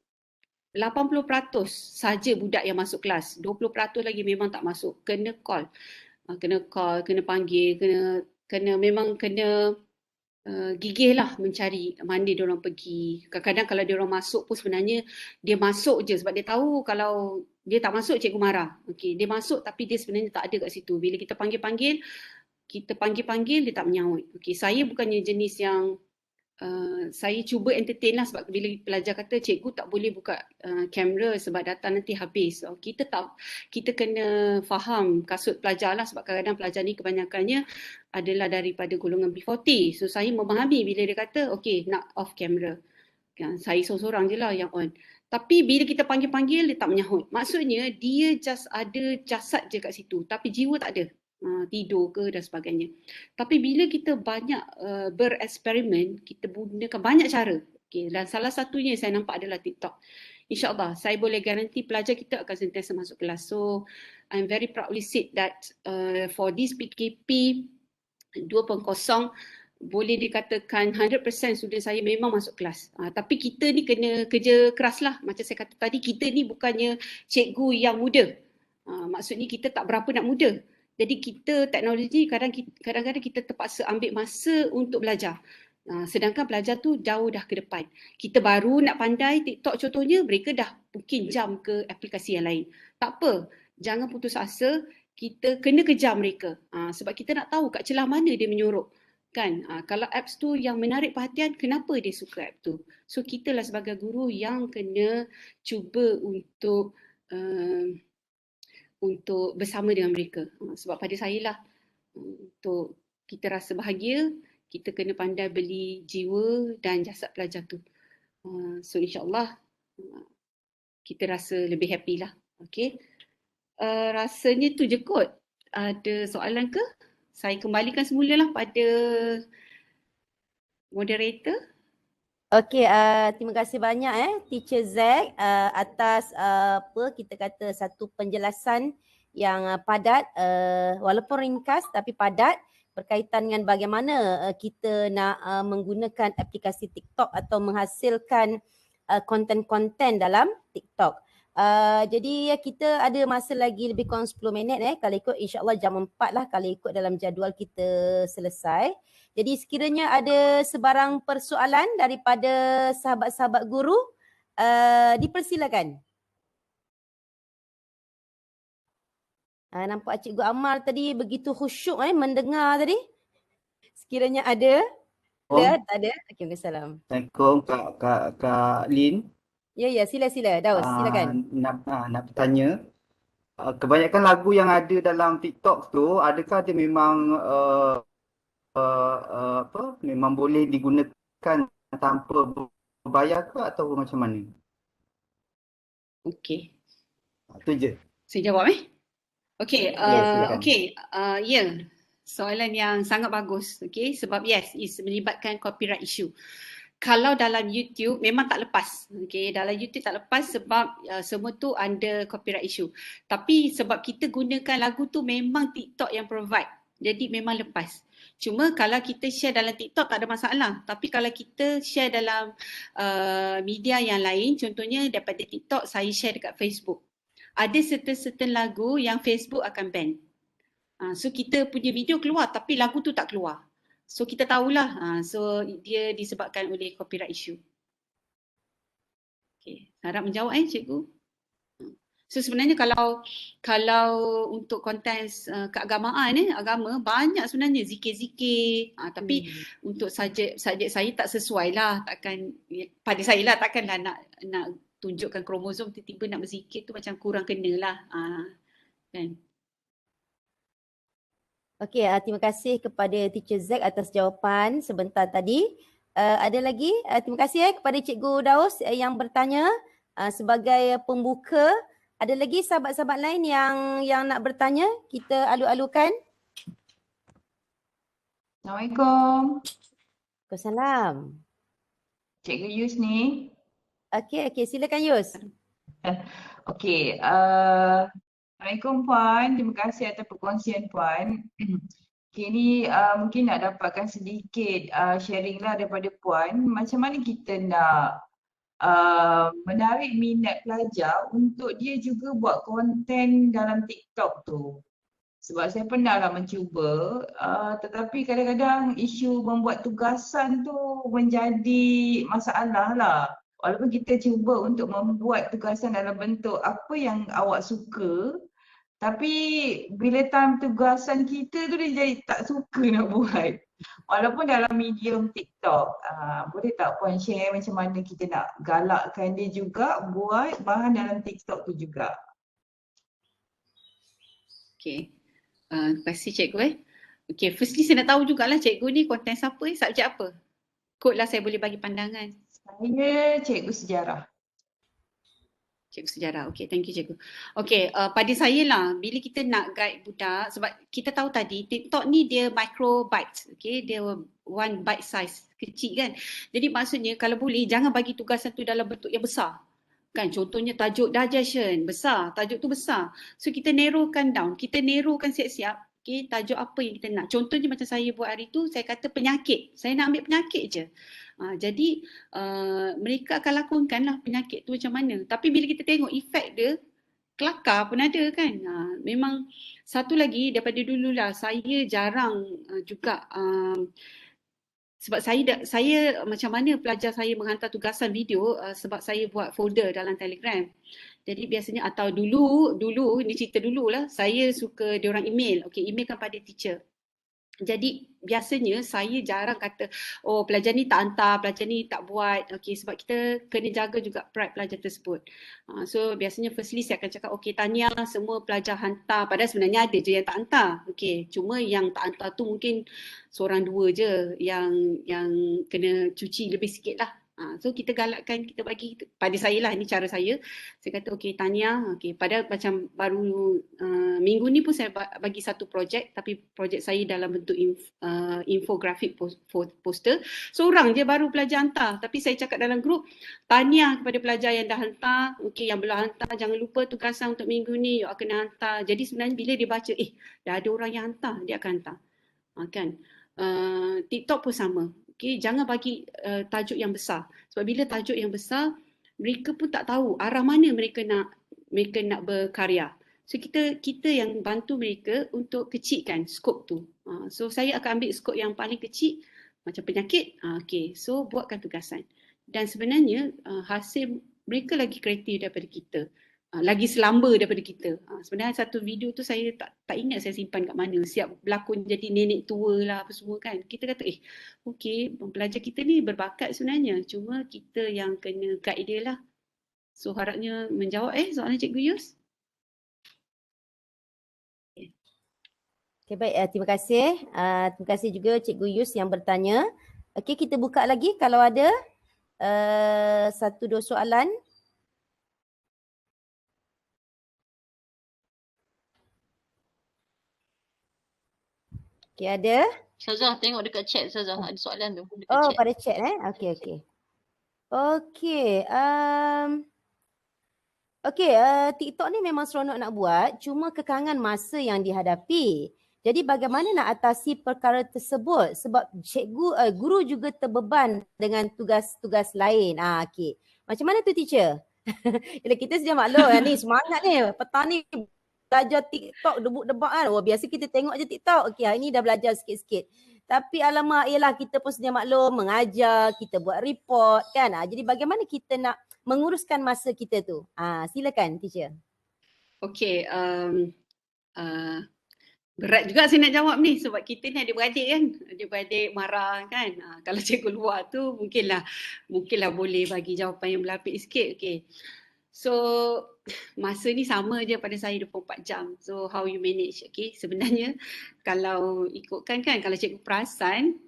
[SPEAKER 3] saja budak yang masuk kelas, 20% lagi memang tak masuk. Kena call, kena panggil, memang kena gigih lah mencari mana dia orang pergi. Kadang-kadang kalau dia orang masuk pun sebenarnya dia masuk je sebab dia tahu kalau dia tak masuk cikgu marah. Okay, dia masuk tapi dia sebenarnya tak ada kat situ. Bila kita panggil-panggil dia tak menyahut. Okay, saya bukannya jenis yang saya cuba entertain lah sebab bila pelajar kata cikgu tak boleh buka kamera sebab data nanti habis. Kita kena faham kasut pelajar lah sebab kadang-kadang pelajar ni kebanyakannya adalah daripada golongan B40. So saya memahami bila dia kata okay nak off kamera. Saya seorang je lah yang on. Tapi bila kita panggil-panggil dia tak menyahut. Maksudnya dia just ada jasad je kat situ tapi jiwa tak ada. Tidur ke dan sebagainya. Tapi bila kita banyak bereksperimen, kita gunakan banyak cara. Okay, dan salah satunya saya nampak adalah TikTok. InsyaAllah saya boleh garanti pelajar kita akan sentiasa masuk kelas. So I'm very proudly said that for this PKP 2.0, boleh dikatakan 100% student saya memang masuk kelas. Tapi kita ni kena kerja keras lah. Macam saya kata tadi, kita ni bukannya cikgu yang muda. Maksudnya kita tak berapa nak muda. Jadi kita teknologi kadang-kadang kita terpaksa ambil masa untuk belajar. Sedangkan pelajar tu jauh dah ke depan. Kita baru nak pandai TikTok contohnya, mereka dah mungkin jam ke aplikasi yang lain. Tak apa, jangan putus asa, kita kena kejar mereka. Sebab kita nak tahu kat celah mana dia menyorok. Kan, kalau apps tu yang menarik perhatian, kenapa dia suka app tu? So kita lah sebagai guru yang kena cuba untuk bersama dengan mereka. Sebab pada saya lah, untuk kita rasa bahagia, kita kena pandai beli jiwa dan jasad pelajar tu. So insyaAllah kita rasa lebih happy lah. Okay. Rasanya tu je kot. Ada soalan ke? Saya kembalikan semula lah pada moderator.
[SPEAKER 1] Okey, terima kasih banyak Teacher Zack atas kita kata satu penjelasan yang padat, walaupun ringkas tapi padat berkaitan dengan bagaimana kita nak menggunakan aplikasi TikTok atau menghasilkan konten-konten dalam TikTok. Jadi kita ada masa lagi lebih kurang 10 minit kalau ikut insyaAllah jam 4 lah kalau ikut dalam jadual kita selesai. Jadi sekiranya ada sebarang persoalan daripada sahabat-sahabat guru, dipersilakan. Nampak Cikgu Amal tadi begitu khusyuk mendengar tadi. Sekiranya ada? Tak ada? Okey, Waalaikumsalam.
[SPEAKER 16] Assalamualaikum Kak Lin.
[SPEAKER 1] Ya, sila Daus, silakan.
[SPEAKER 16] Nak bertanya, kebanyakan lagu yang ada dalam TikTok tu, adakah dia memang memang boleh digunakan tanpa berbayar ke atau macam mana?
[SPEAKER 3] Okey.
[SPEAKER 16] Itu je.
[SPEAKER 3] Saya jawab Okey, ya. Soalan yang sangat bagus. Okey, sebab yes, melibatkan copyright issue. Kalau dalam YouTube memang tak lepas. Okay, dalam YouTube tak lepas sebab semua tu under copyright issue. Tapi sebab kita gunakan lagu tu memang TikTok yang provide. Jadi memang lepas. Cuma kalau kita share dalam TikTok tak ada masalah. Tapi kalau kita share dalam media yang lain, contohnya daripada TikTok saya share dekat Facebook. Ada certain lagu yang Facebook akan ban. So kita punya video keluar tapi lagu tu tak keluar. So kita tahulah, so dia disebabkan oleh copyright issue. Okay, harap menjawab cikgu. So sebenarnya kalau untuk konten keagamaan agama banyak sebenarnya zikir-zikir, tapi untuk subjek saya tak sesuai lah, takkan pada saya lah takkanlah nak tunjukkan kromosom tiba-tiba nak berzikir tu macam kurang kena lah. Kan?
[SPEAKER 1] Okey, terima kasih kepada Teacher Zack atas jawapan sebentar tadi. Ada lagi? Terima kasih kepada Cikgu Daus yang bertanya sebagai pembuka. Ada lagi sahabat-sahabat lain yang nak bertanya? Kita alu-alukan.
[SPEAKER 17] Assalamualaikum.
[SPEAKER 1] Waalaikumsalam.
[SPEAKER 17] Cikgu Yus ni.
[SPEAKER 1] Okey, silakan Yus.
[SPEAKER 17] Okey, Assalamualaikum Puan, terima kasih atas perkongsian Puan. Kini mungkin nak dapatkan sedikit sharing lah daripada Puan. Macam mana kita nak menarik minat pelajar untuk dia juga buat konten dalam TikTok tu. Sebab saya pernah lah mencuba, tetapi kadang-kadang isu membuat tugasan tu menjadi masalah lah. Walaupun kita cuba untuk membuat tugasan dalam bentuk apa yang awak suka, tapi bila time tugasan kita tu dia jadi tak suka nak buat. Walaupun dalam medium TikTok, boleh tak Puan share macam mana kita nak galakkan dia juga buat bahan dalam TikTok tu juga?
[SPEAKER 3] Okay, terima kasih cikgu Okay, firstly saya nak tahu jugalah cikgu ni konten siapa subjek apa? Kot lah saya boleh bagi pandangan.
[SPEAKER 17] Saya cikgu sejarah.
[SPEAKER 3] Cikgu sejarah. Okay, thank you cikgu. Okay, pada saya lah, bila kita nak guide budak, sebab kita tahu tadi TikTok ni dia micro bytes. Okay, dia one byte size, kecil kan. Jadi maksudnya kalau boleh jangan bagi tugasan tu dalam bentuk yang besar. Kan contohnya tajuk digestion, besar, tajuk tu besar. So kita narrowkan down, kita narrowkan siap-siap. Okay, tajuk apa yang kita nak. Contohnya macam saya buat hari tu, saya kata penyakit. Saya nak ambil penyakit je. Jadi mereka akan lakonkanlah penyakit tu macam mana. Tapi bila kita tengok efek dia, kelakar pun ada kan. Memang satu lagi daripada dululah saya jarang juga sebab saya macam mana pelajar saya menghantar tugasan video sebab saya buat folder dalam Telegram. Jadi biasanya atau dulu ni cerita dululah, saya suka diorang email. Okey, emailkan pada teacher. Jadi biasanya saya jarang kata oh pelajar ni tak hantar, pelajar ni tak buat. Okey, sebab kita kena jaga juga pride pelajar tersebut. So biasanya firstly saya akan cakap okey, tahniah semua pelajar hantar, padahal sebenarnya ada je yang tak hantar. Okey, cuma yang tak hantar tu mungkin seorang dua je yang kena cuci lebih sikit lah. So kita galakkan, kita bagi pada saya lah, ni cara saya kata okey tahniah, okey, padahal macam baru minggu ni pun saya bagi satu projek, tapi projek saya dalam bentuk infografik poster, seorang je baru pelajar hantar, tapi saya cakap dalam grup tahniah kepada pelajar yang dah hantar, okey, yang belum hantar jangan lupa tugasan untuk minggu ni awak kena hantar. Jadi sebenarnya bila dia baca dah ada orang yang hantar, dia akan hantar. Kan TikTok pun sama. Okay, jangan bagi tajuk yang besar. Sebab bila tajuk yang besar, mereka pun tak tahu arah mana mereka nak berkarya. So kita yang bantu mereka untuk kecilkan skop tu. So saya akan ambil skop yang paling kecil macam penyakit. Okay, so buatkan tugasan. Dan sebenarnya hasil mereka lagi kreatif daripada kita. Lagi selamba daripada kita. Sebenarnya satu video tu saya tak ingat saya simpan kat mana. Siap berlakon jadi nenek tua lah apa semua kan. Kita kata okey, pelajar kita ni berbakat sebenarnya. Cuma kita yang kena guide dia lah. So harapnya menjawab soalan Cikgu Yus.
[SPEAKER 1] Okay, baik. Terima kasih. Terima kasih juga Cikgu Yus yang bertanya. Okey, kita buka lagi kalau ada satu dua soalan. Okay, ada?
[SPEAKER 2] Ustazah tengok dekat chat Ustazah, ada soalan tu dekat
[SPEAKER 1] chat.
[SPEAKER 2] Pada
[SPEAKER 1] chat Okey. Okey, TikTok ni memang seronok nak buat, cuma kekangan masa yang dihadapi. Jadi bagaimana nak atasi perkara tersebut? Sebab guru juga terbeban dengan tugas-tugas lain. Okey. Macam mana tu teacher? Bila kita sedia maklum ni semangat ni, petang ni belajar TikTok debuk-debak kan. Biasa kita tengok je TikTok. Okey, hari ni dah belajar sikit-sikit. Tapi alamak, ialah kita pun sedia maklum mengajar, kita buat report kan. Jadi bagaimana kita nak menguruskan masa kita tu? Silakan teacher.
[SPEAKER 3] Okey, berat juga saya nak jawab ni sebab kita ni adik-beradik kan. Adik-beradik marah kan. Kalau cikgu luar tu mungkinlah boleh bagi jawapan yang berlapik sikit. Okey. So masa ni sama je pada saya 24 jam. So how you manage? Okay, sebenarnya kalau ikutkan kan, kalau cikgu perasan,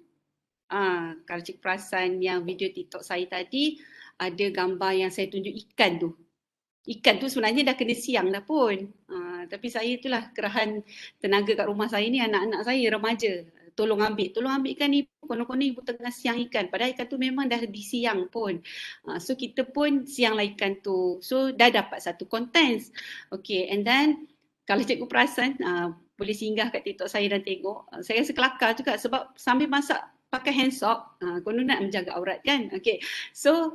[SPEAKER 3] yang video TikTok saya tadi ada gambar yang saya tunjuk ikan tu. Ikan tu sebenarnya dah kena siang dah pun. Tapi saya itulah kerahan tenaga kat rumah saya ni, anak-anak saya remaja. Tolong ambilkan ni, konon-konon ibu tengah siang ikan. Padahal ikan tu memang dah disiang pun. So kita pun sianglah ikan tu. So dah dapat satu contents. Okay, and then kalau cikgu perasan, boleh singgah kat TikTok saya dan tengok. Saya rasa kelakar juga sebab sambil masak pakai hand soap, konon nak menjaga aurat kan. Okay, so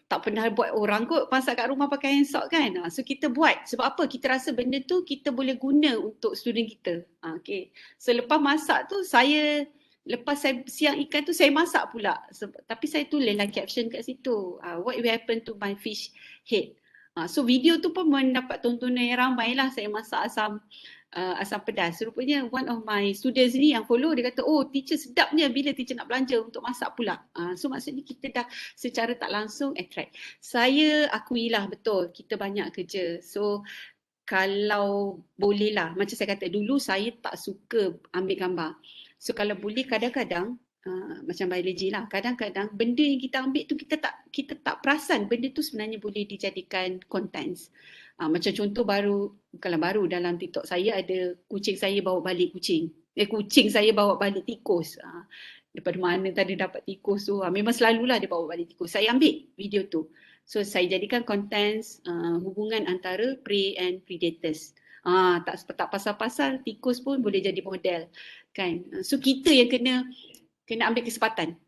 [SPEAKER 3] tak pernah buat orang kot masak kat rumah pakai hand soap kan. So kita buat. Sebab apa? Kita rasa benda tu kita boleh guna untuk student kita. Okay. So lepas masak tu lepas saya siang ikan tu saya masak pula. Tapi saya tulislah caption kat situ. What will happen to my fish head. So video tu pun mendapat tontonan yang ramai lah. Saya masak asam pedas. Rupanya one of my students ni yang follow, dia kata, oh teacher sedapnya bila teacher nak belanja untuk masak pula. So maksudnya kita dah secara tak langsung attract. Saya akuilah betul, kita banyak kerja. So kalau boleh lah, macam saya kata dulu saya tak suka ambil gambar. So kalau boleh kadang-kadang, macam biologi lah, kadang-kadang benda yang kita ambil tu kita tak perasan benda tu sebenarnya boleh dijadikan contents. Macam contoh bukanlah baru dalam TikTok saya ada kucing saya bawa balik kucing saya bawa balik tikus. Daripada mana tadi dapat tikus tu, memang selalulah dia bawa balik tikus. Saya ambil video tu. So saya jadikan contents hubungan antara prey and predators. Tak pasal-pasal tikus pun boleh jadi model kan. So kita yang kena ambil kesempatan.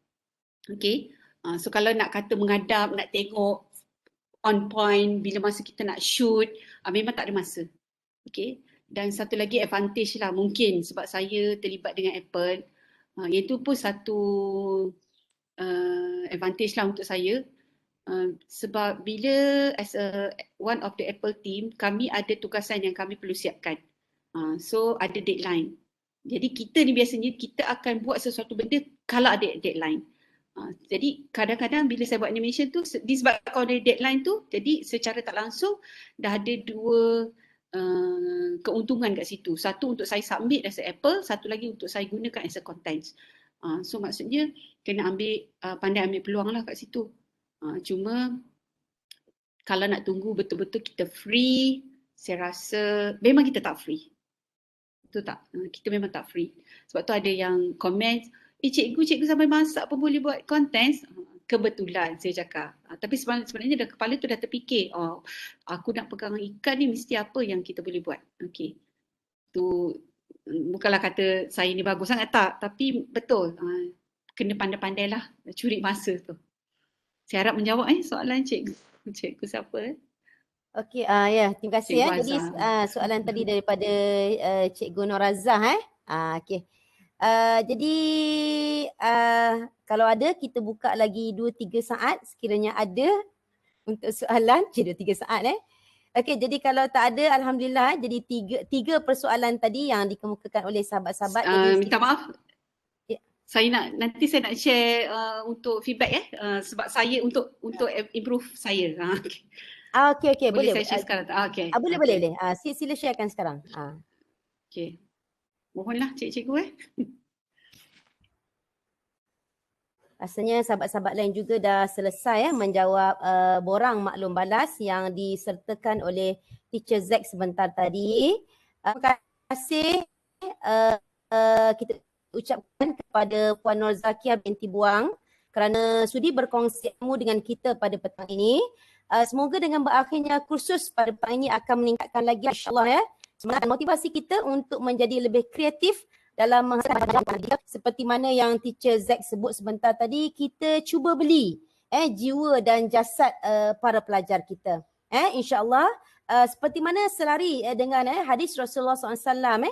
[SPEAKER 3] Okay. So kalau nak kata menghadap, nak tengok on point bila masa kita nak shoot, memang tak ada masa. Okay. Dan satu lagi advantage lah mungkin sebab saya terlibat dengan Apple. Itu pun satu advantage lah untuk saya. Sebab bila as one of the Apple team, kami ada tugasan yang kami perlu siapkan. So ada deadline. Jadi kita ni biasanya kita akan buat sesuatu benda kalau ada deadline. Jadi kadang-kadang bila saya buat animation tu disebabkan ada deadline tu, jadi secara tak langsung dah ada dua keuntungan kat situ. Satu untuk saya submit as a Apple, satu lagi untuk saya gunakan as a content. So maksudnya kena pandai ambil peluang lah kat situ. Cuma kalau nak tunggu betul-betul kita free, saya rasa memang kita tak free. Betul tak? Kita memang tak free. Sebab tu ada yang komen, cikgu sampai masak pun boleh buat content. Kebetulan saya cakap. Tapi sebenarnya dah kepala tu dah terfikir, aku nak pegang ikan ni mesti apa yang kita boleh buat. Okay. Tu bukanlah kata saya ni bagus sangat tak, tapi betul. Kena pandai-pandai lah curi masa tu. Saya harap menjawab soalan cikgu. Cikgu siapa?
[SPEAKER 1] Okey, terima kasih. Jadi soalan tadi daripada Cikgu Norazah. Okey. Jadi kalau ada kita buka lagi 2-3 saat sekiranya ada untuk soalan. 2-3 saat Okey, jadi kalau tak ada alhamdulillah. Jadi tiga persoalan tadi yang dikemukakan oleh sahabat-sahabat.
[SPEAKER 3] Minta maaf. Nanti saya nak share untuk feedback sebab saya untuk improve saya.
[SPEAKER 1] Okey, boleh
[SPEAKER 3] saya share sekarang.
[SPEAKER 1] Boleh. Sila sharekan sekarang.
[SPEAKER 3] Okey. Mohonlah cikgu.
[SPEAKER 1] Rasanya sahabat-sahabat lain juga dah selesai menjawab borang maklum balas yang disertakan oleh Teacher Zack sebentar tadi. Terima kasih kita ucapkan kepada Puan Nur Zakiah binti Buang kerana sudi berkongsi ilmu dengan kita pada petang ini. Semoga dengan berakhirnya kursus pada petang ini akan meningkatkan lagi insya-Allah semangat dan motivasi kita untuk menjadi lebih kreatif dalam menghasilkan seperti mana yang Teacher Zack sebut sebentar tadi, kita cuba beli jiwa dan jasad para pelajar kita. Insya-Allah seperti mana selari dengan hadis Rasulullah SAW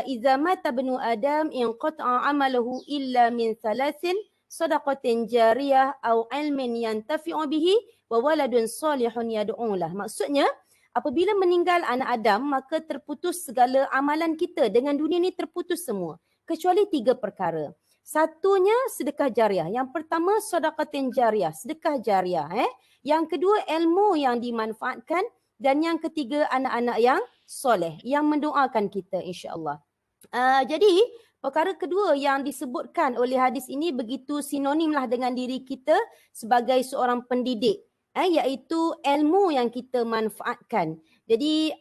[SPEAKER 1] idza mata ibnu adam inqata'a amaluhu illa min thalathin sadaqatin jariyah aw ilmin yantafi'u bihi wa waladun salihun yad'u lah. Maksudnya apabila meninggal anak Adam maka terputus segala amalan kita dengan dunia ni, terputus semua kecuali 3 perkara. Satunya sedekah jariah. Yang pertama sadaqatin jariyah, sedekah jariah. Yang kedua ilmu yang dimanfaatkan dan yang ketiga anak-anak yang soleh yang mendoakan kita insya-Allah. Jadi perkara kedua yang disebutkan oleh hadis ini begitu sinonimlah dengan diri kita sebagai seorang pendidik, iaitu ilmu yang kita manfaatkan. Jadi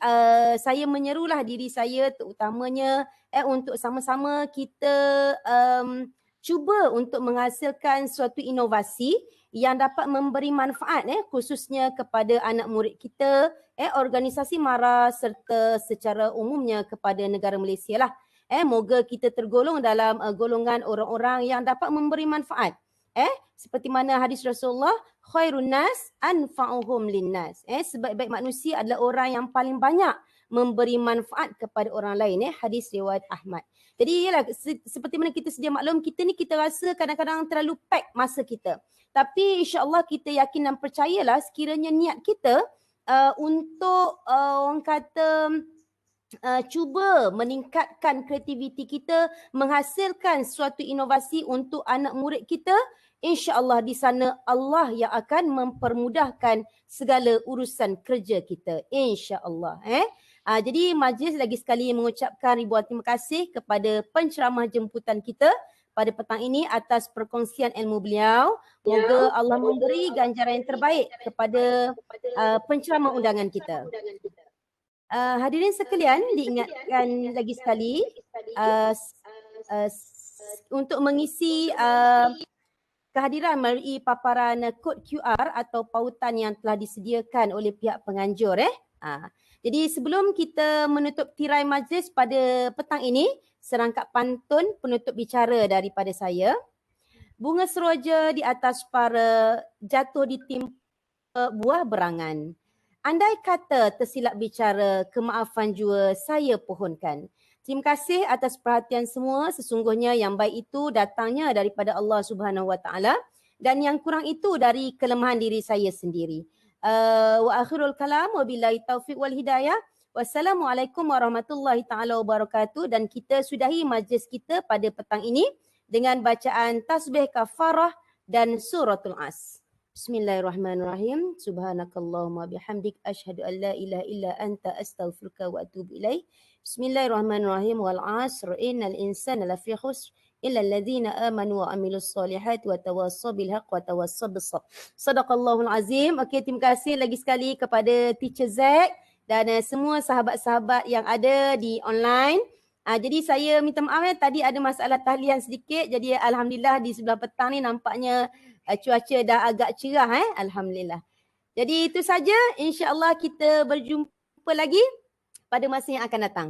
[SPEAKER 1] saya menyerulah diri saya terutamanya untuk sama-sama kita cuba untuk menghasilkan suatu inovasi yang dapat memberi manfaat khususnya kepada anak murid kita, organisasi MARA serta secara umumnya kepada negara Malaysia lah. Moga kita tergolong dalam golongan orang-orang yang dapat memberi manfaat. Seperti mana hadis Rasulullah, khairun nas anfa'uhum linnas. Sebaik-baik manusia adalah orang yang paling banyak memberi manfaat kepada orang lain. Hadis riwayat Ahmad. Jadi ialah seperti mana kita sedia maklum, kita ni kita rasa kadang-kadang terlalu pack masa kita. Tapi insya-Allah kita yakin dan percayalah sekiranya niat kita untuk orang kata cuba meningkatkan kreativiti kita, menghasilkan suatu inovasi untuk anak murid kita, insya-Allah di sana Allah yang akan mempermudahkan segala urusan kerja kita, insya-Allah. Jadi majlis lagi sekali mengucapkan ribuan terima kasih kepada penceramah jemputan kita pada petang ini atas perkongsian ilmu beliau. Moga Allah memberi ganjaran yang terbaik kepada penceramah undangan kita. Hadirin sekalian, diingatkan lagi sekali untuk mengisi kehadiran melalui paparan kod QR atau pautan yang telah disediakan oleh pihak penganjur. Jadi sebelum kita menutup tirai majlis pada petang ini, serangkap pantun penutup bicara daripada saya. Bunga seroja di atas para jatuh ditimpa buah berangan. Andai kata tersilap bicara, kemaafan jua saya pohonkan. Terima kasih atas perhatian semua. Sesungguhnya yang baik itu datangnya daripada Allah Subhanahu Wa Taala dan yang kurang itu dari kelemahan diri saya sendiri. Wa akhirul kalam wabillahi taufiq wal hidayah. Wassalamualaikum warahmatullahi taala wabarakatuh, dan kita sudahi majlis kita pada petang ini dengan bacaan tasbih kafarah dan suratul As. Bismillahirrahmanirrahim. Subhanakallahumma bihamdik asyhadu an la ilaha illa anta astaghfiruka wa atubu ilaik. Bismillahirrahmanirrahim. Wal 'asr innal insana lafi khusr illa alladhina amanu wa amilus solihati wa tawassaw bil haqq wa tawassaw bis sabr. Sadaqallahul azim. Okey, terima kasih lagi sekali kepada Teacher Zack dan semua sahabat-sahabat yang ada di online. Jadi saya minta maaf tadi ada masalah tahlian sedikit. Jadi alhamdulillah di sebelah petang ni nampaknya cuaca dah agak cerah alhamdulillah. Jadi itu saja, insya-Allah kita berjumpa lagi pada masa yang akan datang.